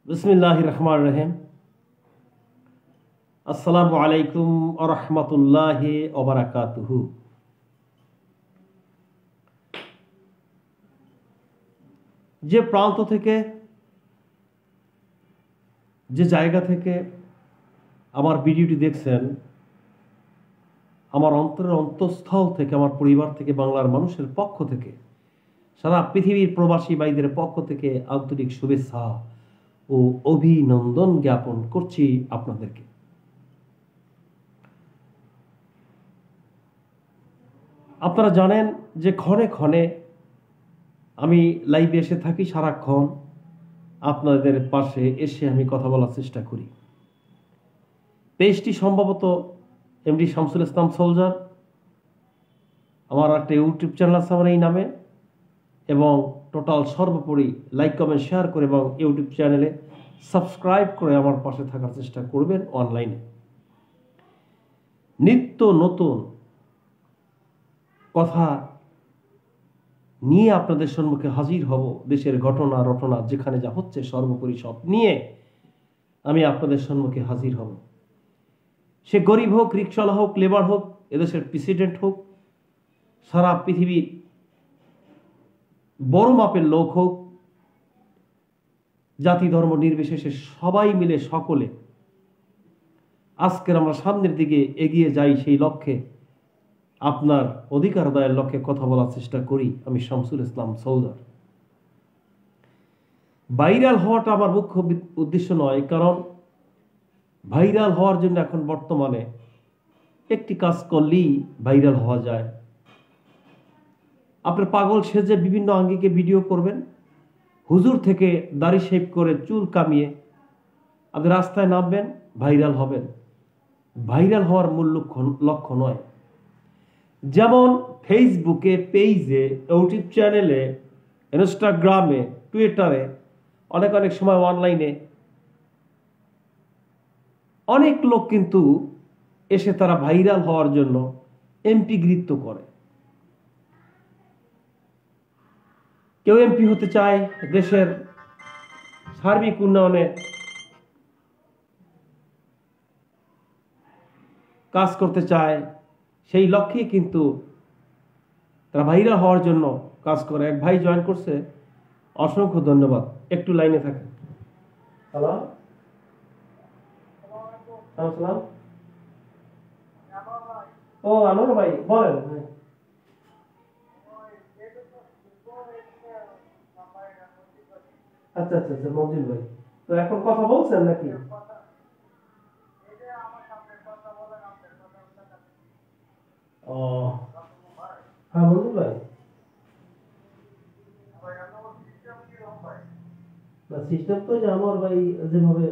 বিসমিল্লাহির রহমানির রহিম। আসসালামু আলাইকুম ওয়া রাহমাতুল্লাহি ওয়া বারাকাতুহু। যে প্রান্ত থেকে, যে জায়গা থেকে আমার ভিডিওটি দেখছেন, আমার অন্তরের অন্তঃস্থল থেকে, আমার পরিবার থেকে, বাংলার মানুষের পক্ষ থেকে, সারা পৃথিবীর প্রবাসী ভাইদের পক্ষ থেকে আন্তরিক শুভেচ্ছা ও অভিনন্দন জ্ঞাপন করছি আপনাদেরকে। আপনারা জানেন যে ক্ষণে ক্ষণে আমি লাইভে এসে থাকি, সারাক্ষণ আপনাদের পাশে এসে আমি কথা বলার চেষ্টা করি। পেজটি সম্ভবত এমডি শামসুল ইসলাম সোলজার, আমার একটা ইউটিউব চ্যানেল আছে আমার এই নামে, এবং টোটাল সর্বোপরি লাইক কমেন্ট শেয়ার করে এবং ইউটিউব চ্যানেলে সাবস্ক্রাইব করে আমার পাশে থাকার চেষ্টা করবেন। অনলাইনে নিত্য নতুন কথা নিয়ে আপনাদের সম্মুখে হাজির হব। দেশের ঘটনা রটনা যেখানে যা হচ্ছে সর্বোপরি সব নিয়ে আমি আপনাদের সম্মুখে হাজির হব। সে গরিব হোক, রিকশাওয়ালা হোক, লেবার হোক, এদেশের প্রেসিডেন্ট হোক, সারা পৃথিবীর বড় মাপের লোক হোক, জাতি ধর্ম নির্বিশেষে সবাই মিলে সকলে আজকের আমরা সামনের দিকে এগিয়ে যাই, সেই লক্ষ্যে আপনার অধিকার আদায়ের লক্ষ্যে কথা বলার চেষ্টা করি আমি শামসুল ইসলাম সোলজার। ভাইরাল হওয়াটা আমার মুখ্য উদ্দেশ্য নয়, কারণ ভাইরাল হওয়ার জন্য এখন বর্তমানে একটি কাজ করলেই ভাইরাল হওয়া যায়। আপনার পাগল সেজে বিভিন্ন আঙ্গিকে ভিডিও করবেন, হুজুর থেকে দাড়ি শেভ করে চুল কামিয়ে আপনি রাস্তায় নামবেন, ভাইরাল হবেন। ভাইরাল হওয়ার মূল লক্ষ্য নয়। যেমন ফেসবুকে, পেজে, ইউটিউব চ্যানেলে, ইনস্টাগ্রামে, টুইটারে, অনেক অনেক সময় অনলাইনে অনেক লোক কিন্তু এসে তারা ভাইরাল হওয়ার জন্য এমপিগৃত্ব করে। কেউ এমপি হতে চায়, দেশের সার্বিক উন্নয়নে কাজ করতে চায়, সেই লক্ষ্যে কিন্তু তারা ভাইরাল হওয়ার জন্য কাজ করে। এক ভাই জয়েন করছে, অসংখ্য ধন্যবাদ। একটু লাইনে থাকেন। হ্যালো, আসসালাম। ও আনোয়ার ভাই, বলেন। আচ্ছা আচ্ছা আচ্ছা, মঞ্জুর ভাই, তো এখন কথা বলছেন নাকি? ও হ্যাঁ মঞ্জুর ভাই, না সিস্টেম তো যে আমার ভাই যেভাবে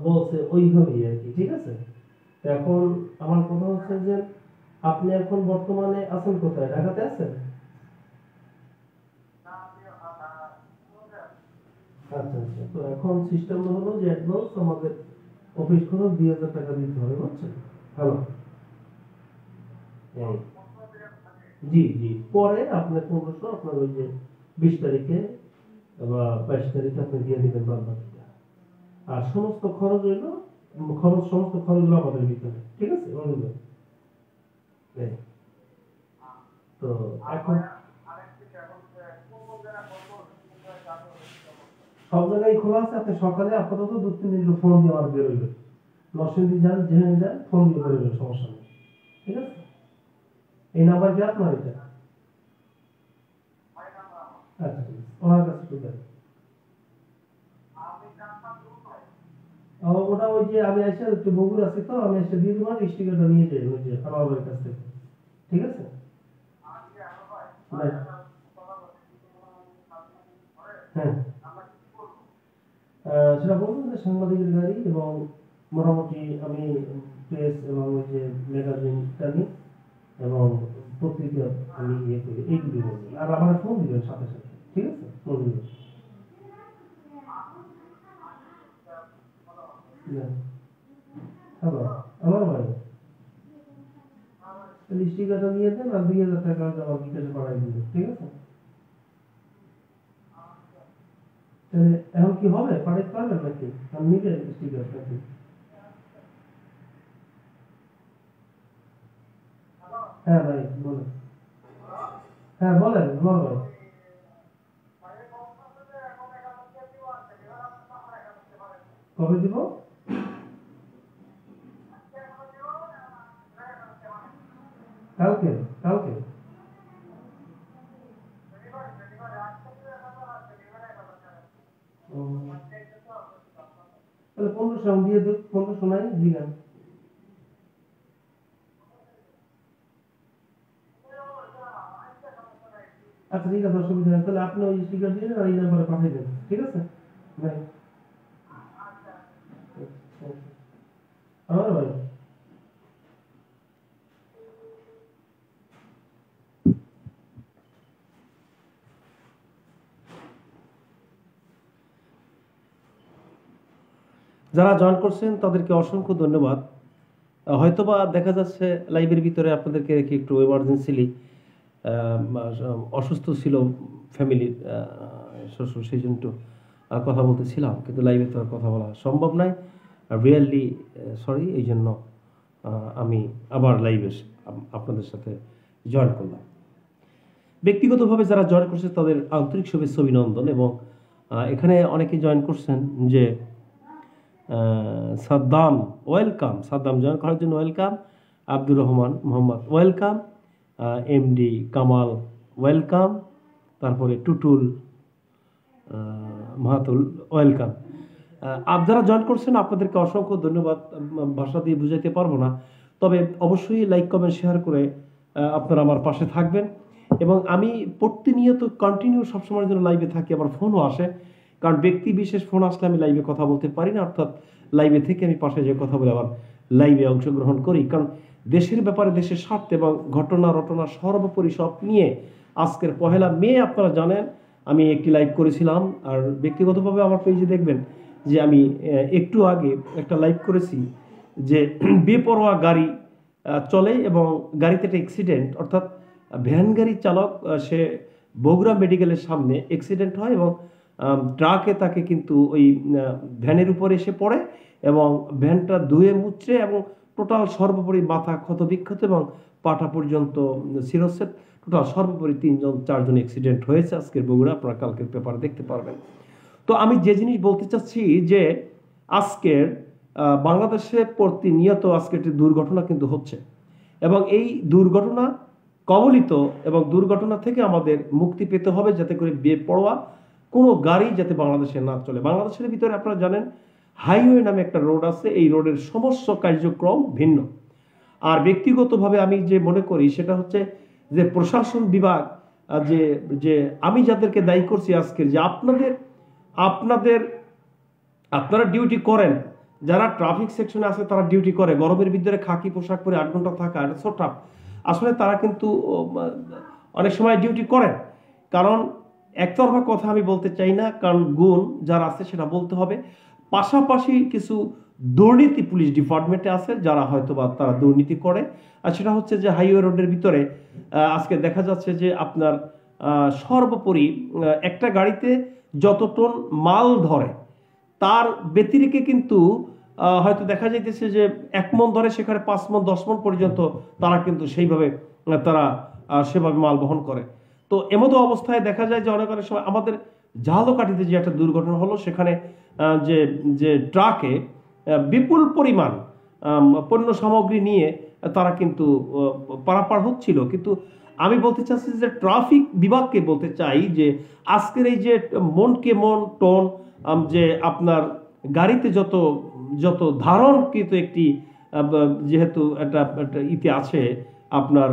বলছে ওইভাবেই আর কি, ঠিক আছে। তো এখন আমার কথা হচ্ছে যে আপনি এখন বর্তমানে আছেন কোথায়? ঢাকাতে আছেন? আচ্ছা আচ্ছা, তো এখন সিস্টেম হলো যে অ্যাডভান্স আমাদের অফিস খরচ 2000 টাকা দিতে হবে, বুঝছেন? হ্যালো, জি জি, পরে আপনার 1500 আপনার ওই যে 20 তারিখে বা 22 তারিখে আপনি দিয়ে দিবেন বাদ বাকিটা। আর সমস্ত খরচ হইলো, সমস্ত খরচ হলো আমাদের ভিতরে, ঠিক আছে বলুন। তো এখন সব জায়গায় খোলা আছে। আপনি সকালে আপাতত 2-3 দিন ফোন দিয়ে আমার বেরোইবেন, নরসিংদী যান, যেখানে যান, ফোন দিয়ে বেরোবেন, সমস্যা নেই, ঠিক আছে। এই নাম্বার কি আপনার? এটা আচ্ছা, ওনার কাছে তো দেন। ওটা ওই যে আমি এসে একটু বগুড়া আছে, তো আমি এসে দিয়ে দেবো, স্টিকারটা নিয়ে যাই ওই যে আমার কাছ থেকে, ঠিক আছে। হ্যাঁ, সেটা বলবো যে সাংবাদিকের গাড়ি, এবং মোটামুটি আমি প্রেস এবং ওই যে ম্যাগাজিনটা নিই, এবং পত্রিকা আমি ইয়ে করি, এইগুলি বলবো। আর আমার ফোন দিবেন সাথে সাথে, ঠিক আছে, ফোন দিবেন। হ্যালো, আমার ভাই, স্টিকারটা নিয়ে দেন আর 2000 টাকা আমার বিকাশে পাঠাই দিবেন, ঠিক আছে। এখন কি হবে পাঠাতে পারবেন নাকি আমি নিজে স্টিকার নাকি? হ্যাঁ ভাই বলেন। হ্যাঁ বলেন বলেন। কবে দিব? কালকে? কালকে? ও, তাহলে 1500 দিয়ে দিন, 1500 নাই দিলেন। আচ্ছা ঠিক আছে, অসুবিধা নেই, তাহলে আপনি ওই স্টিকার দিয়ে আর এই নাম্বারে পাঠিয়ে দেন, ঠিক আছে ভাই? আমার ভাই যারা জয়েন করছেন তাদেরকে অসংখ্য ধন্যবাদ। হয়তোবা দেখা যাচ্ছে লাইভের ভিতরে আপনাদেরকে রেখে একটু এমার্জেন্সিলি অসুস্থ ছিল ফ্যামিলির শ্বশুর, সেই জন্য একটু কথা বলতেছিলাম, কিন্তু লাইভে তো আর কথা বলা সম্ভব নয়। রিয়েলি সরি, এই জন্য আমি আবার লাইভে আপনাদের সাথে জয়েন করলাম। ব্যক্তিগতভাবে যারা জয়েন করছে তাদের আন্তরিক শুভেচ্ছা অভিনন্দন। এবং এখানে অনেকে জয়েন করছেন যে সাদ্দাম ওয়েলকাম, সাদ্দাম জয়েন করার জন্য welcome, Abdur Rahman Mohammad welcome, MD Kamal welcome, তারপরে টুটুল মাহাতুল ওয়েলকাম। আপনারা জয়েন করছেন, আপনাদেরকে অসংখ্য ধন্যবাদ, ভাষা দিয়ে বুঝাইতে পারবো না। তবে অবশ্যই লাইক কমেন্ট শেয়ার করে আপনারা আমার পাশে থাকবেন। এবং আমি প্রতিনিয়ত কন্টিনিউ সবসময়ের জন্য লাইভে থাকি, আমার ফোনও আসে, কারণ ব্যক্তি বিশেষ ফোন আসলে আমি লাইভে কথা বলতে পারি না, অর্থাৎ লাইভে থেকে আমি পাশে যে কথা বলে আবার লাইভে অংশগ্রহণ করি, কারণ দেশের ব্যাপারে, দেশের স্বার্থ এবং ঘটনা রটনা সর্বোপরি সব নিয়ে আজকের 1 মে আপনারা জানেন আমি একটি লাইভ করেছিলাম। আর ব্যক্তিগতভাবে আমার পেজে দেখবেন যে আমি একটু আগে একটা লাইভ করেছি যে বেপরোয়া গাড়ি চলে এবং গাড়িতে একটা অ্যাক্সিডেন্ট, অর্থাৎ ভ্যান গাড়ি চালক সে বগুড়া মেডিকেলের সামনে অ্যাক্সিডেন্ট হয় এবং ট্রাকে তাকে কিন্তু ওই ভ্যানের উপরে এসে পড়ে এবং ভ্যানটা ধুয়ে মুচড়ে এবং টোটাল সর্বোপরি মাথা ক্ষত বিক্ষত এবং পাটা পর্যন্ত শিরচ্ছেদ, টোটাল সর্বোপরি 3-4 অ্যাক্সিডেন্ট হয়েছে আজকের বগুড়া, আপনারা কালকের পেপারে দেখতে পারবেন। তো আমি যে জিনিস বলতে চাচ্ছি যে আজকের বাংলাদেশে প্রতিনিয়ত আজকে একটি দুর্ঘটনা কিন্তু হচ্ছে এবং এই দুর্ঘটনা কবলিত এবং দুর্ঘটনা থেকে আমাদের মুক্তি পেতে হবে, যাতে করে বেপরোয়া কোনো গাড়ি যাতে বাংলাদেশে না চলে। বাংলাদেশের ভিতরে আপনারা জানেন হাইওয়ে নামে একটা রোড আছে, এই রোডের সমস্ত কার্যক্রম ভিন্ন। আর ব্যক্তিগতভাবে আমি যে মনে করি সেটা হচ্ছে যে প্রশাসন বিভাগ, যে যে আমি যাদেরকে দায়ী করছি আজকের, যে আপনারা ডিউটি করেন, যারা ট্রাফিক সেকশনে আছে তারা ডিউটি করে, গরমের ভিতরে খাকি পোশাক পরে 8 ঘন্টা থাকা, এটা সো টাফ। আসলে তারা কিন্তু অনেক সময় ডিউটি করেন, কারণ একতরফা কথা আমি বলতে চাই না, কারণ গুণ যারা আছে সেটা বলতে হবে। পাশাপাশি কিছু দুর্নীতি পুলিশ ডিপার্টমেন্টে আছে যারা হয়তো বা তারা দুর্নীতি করে, আর সেটা হচ্ছে যে হাইওয়ে রোডের ভিতরে আজকে দেখা যাচ্ছে যে আপনার সর্বোপরি একটা গাড়িতে যত টন মাল ধরে তার ব্যতিরেকে কিন্তু হয়তো দেখা যাইতেছে যে 1 মণ ধরে, সেখানে 5 মণ 10 মণ পর্যন্ত তারা কিন্তু সেইভাবে তারা সেভাবে মাল বহন করে। তো এমতো অবস্থায় দেখা যায় যে অনেক সময় আমাদের ঝালকাঠিতে যে একটা দুর্ঘটনা হলো, সেখানে যে যে ট্রাকে বিপুল পরিমাণ পণ্য সামগ্রী নিয়ে তারা কিন্তু পারাপার হচ্ছিল। কিন্তু আমি বলতে চাচ্ছি যে ট্রাফিক বিভাগকে বলতে চাই যে আজকের এই যে মনকে মন টোন, যে আপনার গাড়িতে যত যত ধারণকৃত একটি যেহেতু একটা ইতি আছে আপনার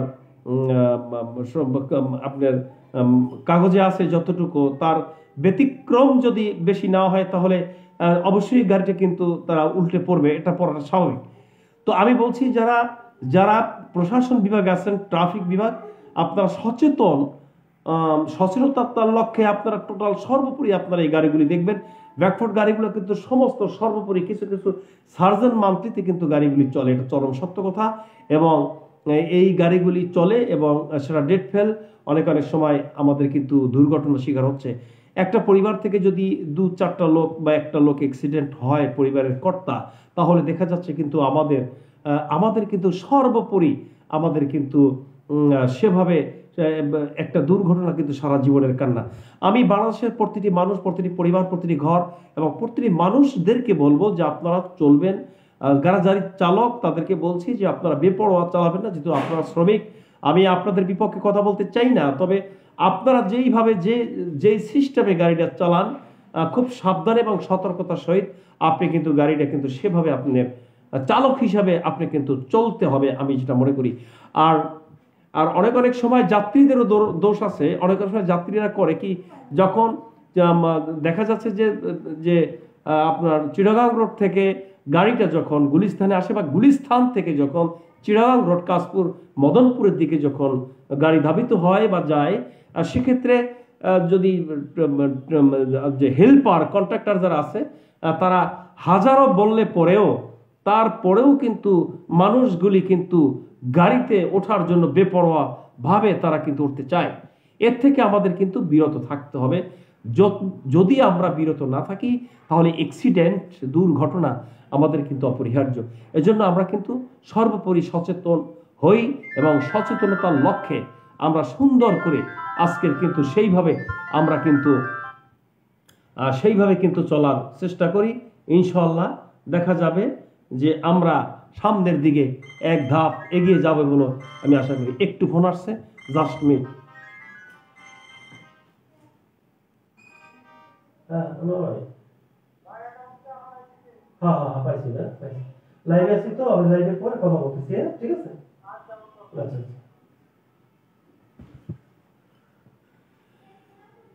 আপনার কাগজে আছে যতটুকু, তার ব্যতিক্রম যদি বেশি না হয় তাহলে অবশ্যই গাড়িটা কিন্তু তারা উল্টে পড়বে, এটা পড়াটা স্বাভাবিক। তো আমি বলছি যারা যারা প্রশাসন বিভাগে আছেন, ট্রাফিক বিভাগ, আপনারা সচেতনতার লক্ষ্যে আপনারা টোটাল সর্বোপরি আপনারা এই গাড়িগুলি দেখবেন। ব্যাকফুট গাড়িগুলো কিন্তু সমস্ত সর্বোপরি কিছু কিছু সার্জেন্ট মান্থলিতে কিন্তু গাড়িগুলি চলে, এটা চরম সত্য কথা। এবং এই গাড়িগুলি চলে এবং সেটা ডেট ফেল, অনেক সময় আমাদের কিন্তু দুর্ঘটনার শিকার হচ্ছে। একটা পরিবার থেকে যদি 2-4টা লোক বা একটা লোক অ্যাক্সিডেন্ট হয় পরিবারের কর্তা, তাহলে দেখা যাচ্ছে কিন্তু আমাদের কিন্তু সর্বোপরি আমাদের কিন্তু সেভাবে একটা দুর্ঘটনা কিন্তু সারা জীবনের কান্না। আমি বাংলাদেশের প্রতিটি মানুষ, প্রতিটি পরিবার, প্রতিটি ঘর এবং প্রতিটি মানুষদেরকে বলবো যে আপনারা চলবেন, গাড়ি চালক তাদেরকে বলছি যে আপনারা বেপরোয়া চালাবেন না, যেহেতু আপনারা শ্রমিক। আমি আপনাদের বিপক্ষে কথা বলতে চাই না, তবে আপনারা যেইভাবে যেই সিস্টেমে গাড়িটা চালান, খুব সাবধানে এবং সতর্কতার সহিত আপনি কিন্তু গাড়িটা কিন্তু সেভাবে আপনি চালক হিসাবে আপনি কিন্তু চলতে হবে, আমি যেটা মনে করি। আর আর অনেক অনেক সময় যাত্রীদেরও দোষ আছে। অনেক সময় যাত্রীরা করে কি, যখন দেখা যাচ্ছে যে যে আপনার চিটাগাং রোড থেকে গাড়িটা যখন গুলিস্তানে আসে বা গুলিস্তান থেকে যখন চিটাগাং রোড, কাশপুর, মদনপুরের দিকে যখন গাড়ি ধাবিত হয় বা যায়, সেক্ষেত্রে যদি যে হেল্পার কন্ট্রাক্টর যারা আছে তারা হাজারো বললে পরেও তারপরেও কিন্তু মানুষগুলি কিন্তু গাড়িতে ওঠার জন্য বেপরোয়া ভাবে তারা কিন্তু উঠতে চায়। এর থেকে আমাদের কিন্তু বিরত থাকতে হবে। যদি আমরা বিরত না থাকি তাহলে অ্যাক্সিডেন্ট, দুর্ঘটনা আমাদের কিন্তু অপরিহার্য। এজন্য আমরা কিন্তু সর্বোপরি সচেতন হই এবং সচেতনতার লক্ষ্যে আমরা সুন্দর করে আজকের কিন্তু সেইভাবে কিন্তু চলার চেষ্টা করি। ইনশাআল্লাহ দেখা যাবে যে আমরা সামনের দিকে এক ধাপ এগিয়ে যাবে বলে আমি আশা করি। একটু ফোন আসছে, জাস্ট মিনিট। পাইছি না, লাইভে আছি তো, আমি লাইভের পরে কথা বলতেছি। ঠিক আছে, আচ্ছা।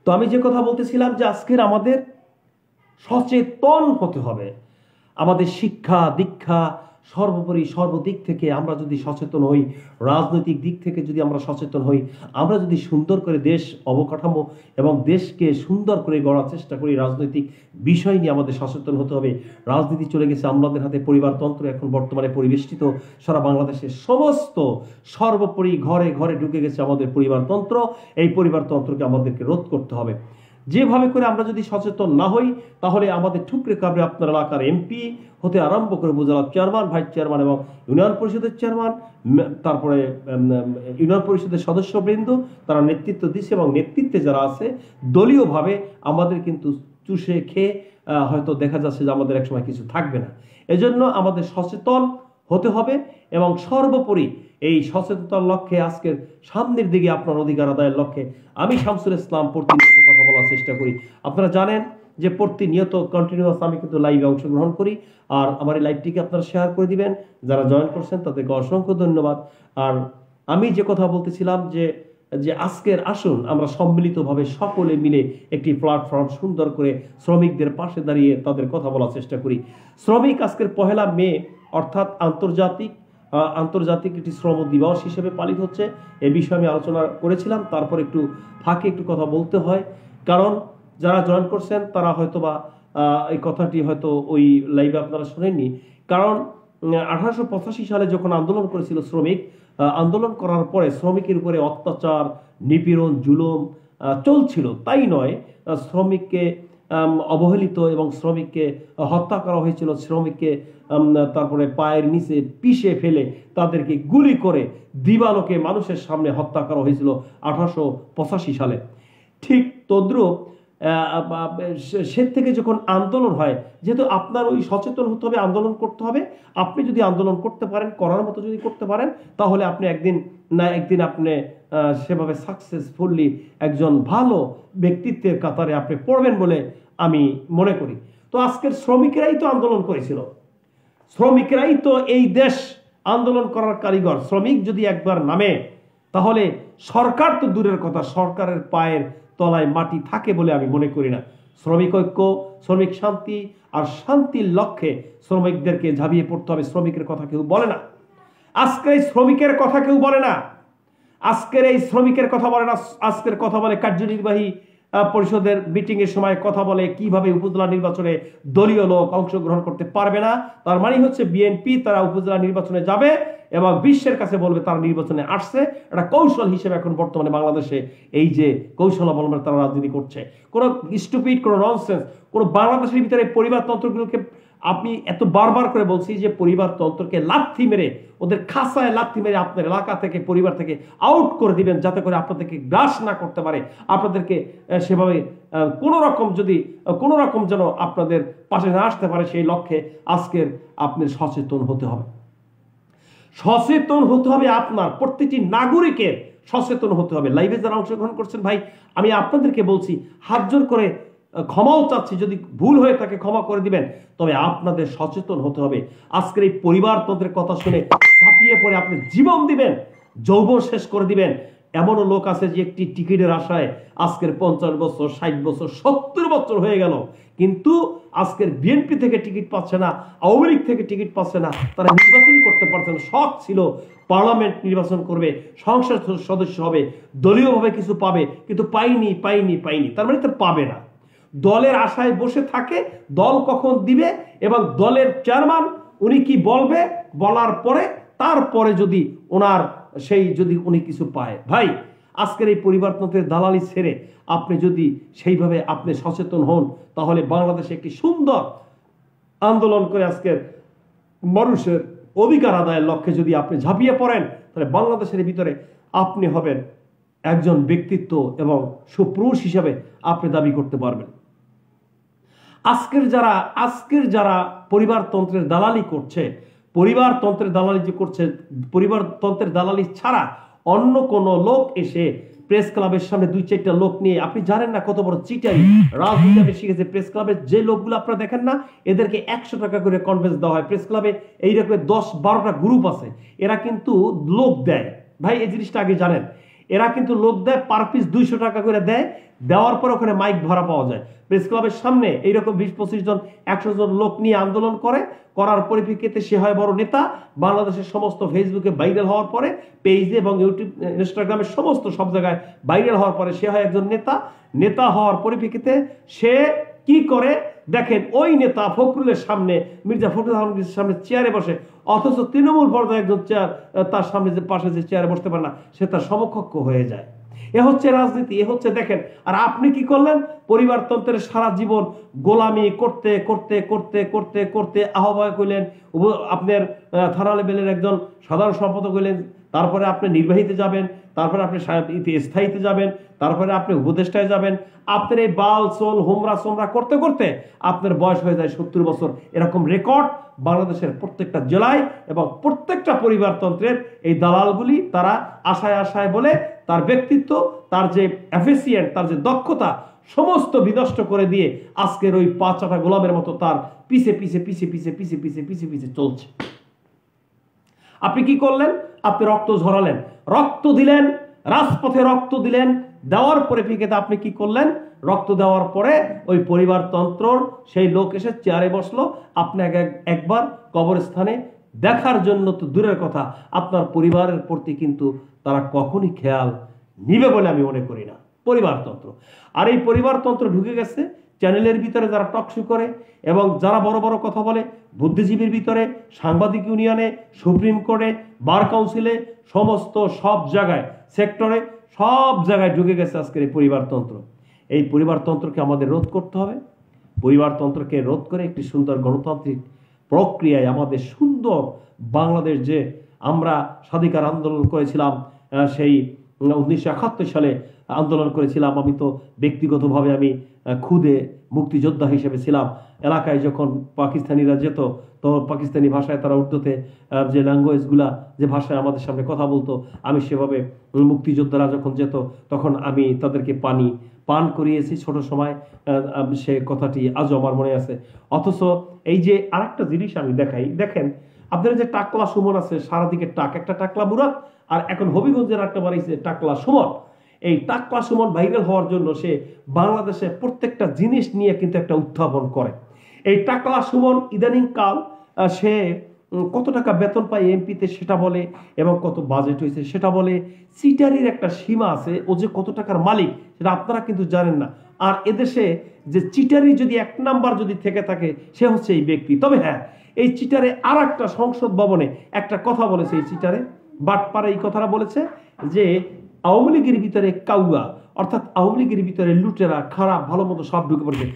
তো আমি যে কথা বলতেছিলাম যে আজকের আমাদের সচেতন হতে হবে। আমাদের শিক্ষা দীক্ষা সর্বোপরি সর্বদিক থেকে আমরা যদি সচেতন হই, রাজনৈতিক দিক থেকে যদি আমরা সচেতন হই, আমরা যদি সুন্দর করে দেশ অবকাঠামো এবং দেশকে সুন্দর করে গড়ার চেষ্টা করি, রাজনৈতিক বিষয় নিয়ে আমাদের সচেতন হতে হবে। রাজনীতি চলে গেছে আমাদের হাতে, পরিবারতন্ত্র এখন বর্তমানে পরিবেষ্টিত সারা বাংলাদেশের সমস্ত, সর্বোপরি ঘরে ঘরে ঢুকে গেছে আমাদের পরিবারতন্ত্র। এই পরিবারতন্ত্রকে আমাদেরকে রোধ করতে হবে। যেভাবে করে আমরা যদি সচেতন না হই তাহলে আমাদের ঠুকরে কাবড়ে আপনার এলাকার এমপি হতে আরম্ভ করে উপজেলা চেয়ারম্যান, ভাইস চেয়ারম্যান এবং ইউনিয়ন পরিষদের চেয়ারম্যান, তারপরে ইউনিয়ন পরিষদের সদস্যবৃন্দ তারা নেতৃত্ব দিচ্ছে এবং নেতৃত্বে যারা আছে দলীয়ভাবে আমাদের কিন্তু চুষে খেয়ে হয়তো দেখা যাচ্ছে যে আমাদের একসময় কিছু থাকবে না। এজন্য আমাদের সচেতন হতে হবে এবং সর্বোপরি এই সচেতনতার লক্ষ্যে আজকের সামনের দিকে আপনার অধিকার আদায়ের লক্ষ্যে আমি শামসুল ইসলাম প্রতিনিয়ত কথা বলার চেষ্টা করি। আপনারা জানেন যে প্রতিনিয়ত কন্টিনিউয়াস আমি কিন্তু লাইভে অংশগ্রহণ করি, আর আমার এই লাইভটিকে আপনারা শেয়ার করে দিবেন। যারা জয়েন করছেন তাদেরকে অসংখ্য ধন্যবাদ। আর আমি যে কথা বলতেছিলাম যে আজকের আসুন আমরা সম্মিলিতভাবে সকলে মিলে একটি প্ল্যাটফর্ম সুন্দর করে শ্রমিকদের পাশে দাঁড়িয়ে তাদের কথা বলার চেষ্টা করি। শ্রমিক আজকের 1 মে অর্থাৎ আন্তর্জাতিক একটি শ্রম দিবস হিসেবে পালিত হচ্ছে। এ বিষয়ে আমি আলোচনা করেছিলাম, তারপর একটু ফাঁকে একটু কথা বলতে হয়, কারণ যারা জয়েন করছেন তারা হয়তোবা এই কথাটি হয়তো ওই লাইভে আপনারা শুনেননি। কারণ 1885 সালে যখন আন্দোলন করেছিল শ্রমিক, আন্দোলন করার পরে শ্রমিকের উপরে অত্যাচার, নিপীড়ন, জুলুম চলছিল। তাই নয়, শ্রমিককে অবহেলিত এবং শ্রমিককে হত্যা করা হয়েছিল। শ্রমিককে তারপরে পায়ের নিচে পিষে ফেলে তাদেরকে গুলি করে দিবালোকে মানুষের সামনে হত্যা করা হয়েছিল 1885 সালে। ঠিক তদ্রুপ সে থেকে যখন আন্দোলন হয়, যেহেতু আপনার ওই সচেতন হতে হবে, আন্দোলন করতে হবে। আপনি যদি আন্দোলন করতে পারেন, করার মতো যদি করতে পারেন, তাহলে আপনি একদিন না একদিন আপনি সেভাবে সাকসেসফুলি একজন ভালো ব্যক্তিত্বের কাতারে আপনি পড়বেন বলে আমি মনে করি। তো আজকের শ্রমিকেরাই তো আন্দোলন করেছিল, শ্রমিকেরাই তো এই দেশ আন্দোলন করার কারিগর। শ্রমিক যদি একবার নামে তাহলে সরকার তো দূরের কথা, সরকারের পায়ের তলায় মাটি থাকে বলে আমি মনে করি না। শ্রমিক ঐক্য, শ্রমিক শান্তি আর শান্তির লক্ষ্যে শ্রমিকদেরকে ঝাঁপিয়ে পড়তে হবে। শ্রমিকের কথা কেউ বলে না, আজকের এই শ্রমিকের কথা কেউ বলে না, আজকের এই শ্রমিকের কথা বলে না। আজকের কথা বলে কার্যনির্বাহী পরিষদের মিটিং এর সময় কথা বলে কিভাবে উপজেলা নির্বাচনে দলীয় লোক অংশগ্রহণ করতে পারবে না, তার মানে হচ্ছে বিএনপি তারা উপজেলা নির্বাচনে যাবে এবং বিশ্বের কাছে বলবে তারা নির্বাচনে আসছে। একটা কৌশল হিসেবে এখন বর্তমানে বাংলাদেশে এই যে কৌশল অবলম্বনে তারা রাজনীতি করছে, কোনো স্টুপিড, কোনো ননসেন্স, কোনো বাংলাদেশের ভিতরে পরিবারতন্ত্রগুলোকে আপনি এত বারবার করে বলছি যে পরিবারতন্ত্রকে লাথি মেরে, ওদের খাসায় লাথি মেরে আপনার এলাকা থেকে, পরিবার থেকে আউট করে দিবেন, যাতে করে আপনাদেরকে গ্রাস না করতে পারে, আপনাদেরকে সেভাবে কোনো রকম যেন আপনাদের পাশে না আসতে পারে, সেই লক্ষ্যে আজকের আপনি সচেতন হতে হবে। সচেতন হতে হবে, আপনার প্রত্যেকটি নাগরিকের সচেতন হতে হবে। লাইভে যারা অংশগ্রহণ করছেন ভাই, আমি আপনাদেরকে বলছি, হাত জোর করে ক্ষমাও চাচ্ছি, যদি ভুল হয়ে থাকে ক্ষমা করে দিবেন, তবে আপনাদের সচেতন হতে হবে। আজকের এই পরিবারতন্ত্রের কথা শুনে ঝাঁপিয়ে পড়ে আপনি জীবন দিবেন, যৌবন শেষ করে দিবেন। এমনও লোক আছে যে একটি টিকিটের আশায় আজকের 50 বছর, 60 বছর, 70 বছর হয়ে গেল, কিন্তু আজকের বিএনপি থেকে টিকিট পাচ্ছে না, আওয়ামী লীগ থেকে টিকিট পাচ্ছে না, তারা নির্বাচনই করতে পারছে না। শখ ছিল পার্লামেন্ট নির্বাচন করবে, সংসদ সদস্য হবে, দলীয়ভাবে কিছু পাবে, কিন্তু পাইনি। তার মানে তো পাবে না। দলের আশায় বসে থাকে, দল কখন দিবে এবং দলের চেয়ারম্যান উনি কি বলবে, বলার পরে তারপরে যদি উনি কিছু পায়। ভাই, আজকের এই পরিবারতন্ত্রের দালালি ছেড়ে আপনি যদি সেইভাবে আপনি সচেতন হন, তাহলে বাংলাদেশে একটি সুন্দর আন্দোলন করে আজকের মানুষের অধিকার আদায়ের লক্ষ্যে যদি আপনি ঝাঁপিয়ে পড়েন, তাহলে বাংলাদেশের ভিতরে আপনি হবেন একজন ব্যক্তিত্ব এবং সুপুরুষ হিসাবে আপনি দাবি করতে পারবেন। আজকের যারা পরিবারতন্ত্রের দালালি করছে, পরিবারতন্ত্রের দালালি ছাড়া অন্য কোন লোক এসে প্রেস ক্লাবের সামনে 2-4টা লোক নিয়ে, আপনি জানেন না কত বড় চিটারি রাজনীতি শিখেছে। প্রেস ক্লাবের যে লোকগুলো আপনারা দেখেন না, এদেরকে 100 টাকা করে কনভেন্স দেওয়া হয়। প্রেস ক্লাবে এইরকম 10-12টা গ্রুপ আছে, এরা কিন্তু লোক দেয়। ভাই, এই জিনিসটা আগে জানেন, এরা কিন্তু লোক দেয়, পার পিস 200 টাকা করে দেয়। দেওয়ার পর ওখানে মাইক ভরা পাওয়া যায়। প্রেস ক্লাবের সামনে এইরকম 20-25 জন 100 জন লোক নিয়ে আন্দোলন করার পরিপ্রেক্ষিতে সে হয় বড় নেতা। বাংলাদেশের সমস্ত ফেসবুকে ভাইরাল হওয়ার পরে, পেজে এবং ইউটিউব, ইনস্টাগ্রামের সব জায়গায় ভাইরাল হওয়ার পরে সে হয় একজন নেতা হওয়ার পরিপ্রেক্ষিতে সে কি করে দেখেন, ওই নেতা ফখরুলের সামনে, মির্জা ফখরুল আলমগীরের সামনে চেয়ারে বসে, অথচ তৃণমূল পর্যায়ে একজন তার সামনে যে পাশে যে চেয়ারে বসতে পারে না, সে তার সমকক্ষ হয়ে যায়। এ হচ্ছে রাজনীতি, এ হচ্ছে দেখেন। আর আপনি কি করলেন? পরিবারতন্ত্রের সারা জীবন গোলামি করতে করতে করতে করতে করতে আহ্বায়ক হইলেন, আপনার থানা লেভেলের একজন সাধারণ সম্পাদক হইলেন, তারপরে আপনি নির্বাহীতে যাবেন, তারপরে আপনি স্থায়ীতে যাবেন, তারপরে আপনি উপদেষ্টায় যাবেন। আপনার এই বাল সোল হোমরা সোমরা করতে করতে আপনার বয়স হয়ে যায় 70 বছর। এরকম রেকর্ড বাংলাদেশের প্রত্যেকটা জেলায় এবং প্রত্যেকটা পরিবারতন্ত্রের এই দালালগুলি তারা আশায় বলে তার ব্যক্তিত্ব, তার যে এফিসিয়েন্ট, তার যে দক্ষতা সমস্ত বিনষ্ট করে দিয়ে আজকের ওই 5-8টা গোলামের মতো তার পিছে চলছে। আপনি কি করলেন? আপনি রক্ত ঝরালেন, রক্ত দিলেন, রাজপথে রক্ত দিলেন। দেওয়ার পরিপ্রেক্ষিতে আপনি কি করলেন? রক্ত দেওয়ার পরে ওই পরিবারতন্ত্রর সেই লোক এসে চেয়ারে বসলো। আপনি একবার কবরস্থানে দেখার জন্য তো দূরের কথা, আপনার পরিবারের প্রতি কিন্তু তারা কখনই খেয়াল নিবে বলে আমি মনে করি না। পরিবারতন্ত্র, আর এই পরিবারতন্ত্র ঢুকে গেছে চ্যানেলের ভিতরে, যারা টকশো করে এবং যারা বড় বড় কথা বলে, বুদ্ধিজীবীর ভিতরে, সাংবাদিক ইউনিয়নে, সুপ্রিম কোর্টে, বার কাউন্সিলে, সমস্ত সব জায়গায়, সেক্টরে, সব জায়গায় ঢুকে গেছে আজকের এই পরিবারতন্ত্র। এই পরিবারতন্ত্রকে আমাদের রোধ করতে হবে। পরিবারতন্ত্রকে রোধ করে একটি সুন্দর গণতান্ত্রিক প্রক্রিয়ায় আমাদের সুন্দর বাংলাদেশ, যে আমরা স্বাধিকার আন্দোলন করেছিলাম, সেই 1971 সালে আন্দোলন করেছিলাম। আমি তো ব্যক্তিগতভাবে আমি খুদে মুক্তিযোদ্ধা হিসেবে ছিলাম। এলাকায় যখন পাকিস্তানিরা যেত, তো পাকিস্তানি ভাষায় তারা উর্দুতে যে ল্যাঙ্গুয়েজগুলা, যে ভাষায় আমাদের সামনে কথা বলতো, আমি সেভাবে মুক্তিযোদ্ধারা যখন যেত তখন আমি তাদেরকে পান করিয়েছি ছোট সময়। সে কথাটি আজও আমার মনে আছে। অথচ এই যে আরেকটা জিনিস আমি দেখাই, দেখেন আপনারা যে টাকলা সুমন আছে, সারাদিকে একটা টাকলা মুরাদ, আর এখন হবিগঞ্জের একটা বাড়িছে টাকলা সুমন। এই টাকলা সুমন ভাইরাল হওয়ার জন্য সে বাংলাদেশে প্রত্যেকটা জিনিস নিয়ে কিন্তু একটা উত্থাপন করে। এই টাকলা সুমন ইদানিং কাল সে কত টাকা বেতন পায় এমপিতে সেটা বলে, এবং কত বাজেট হয়েছে সেটা বলে। চিটারির একটা সীমা আছে, ও যে কত টাকার মালিক সেটা আপনারা কিন্তু জানেন না। আর এদেশে যে চিটারি যদি এক নাম্বার যদি থেকে থাকে সে হচ্ছে এই ব্যক্তি। তবে হ্যাঁ, এই চিটারে আর একটা সংসদ ভবনে একটা কথা বলেছে, এই চিটারে বাটপাড়া এই কথাটা বলেছে যে আওয়ামী লীগের ভিতরে কাউয়া, অর্থাৎ আওয়ামী লীগের ভিতরে লুটেরা খারাপ ভালো মতো সব ঢুকে পড়েছে।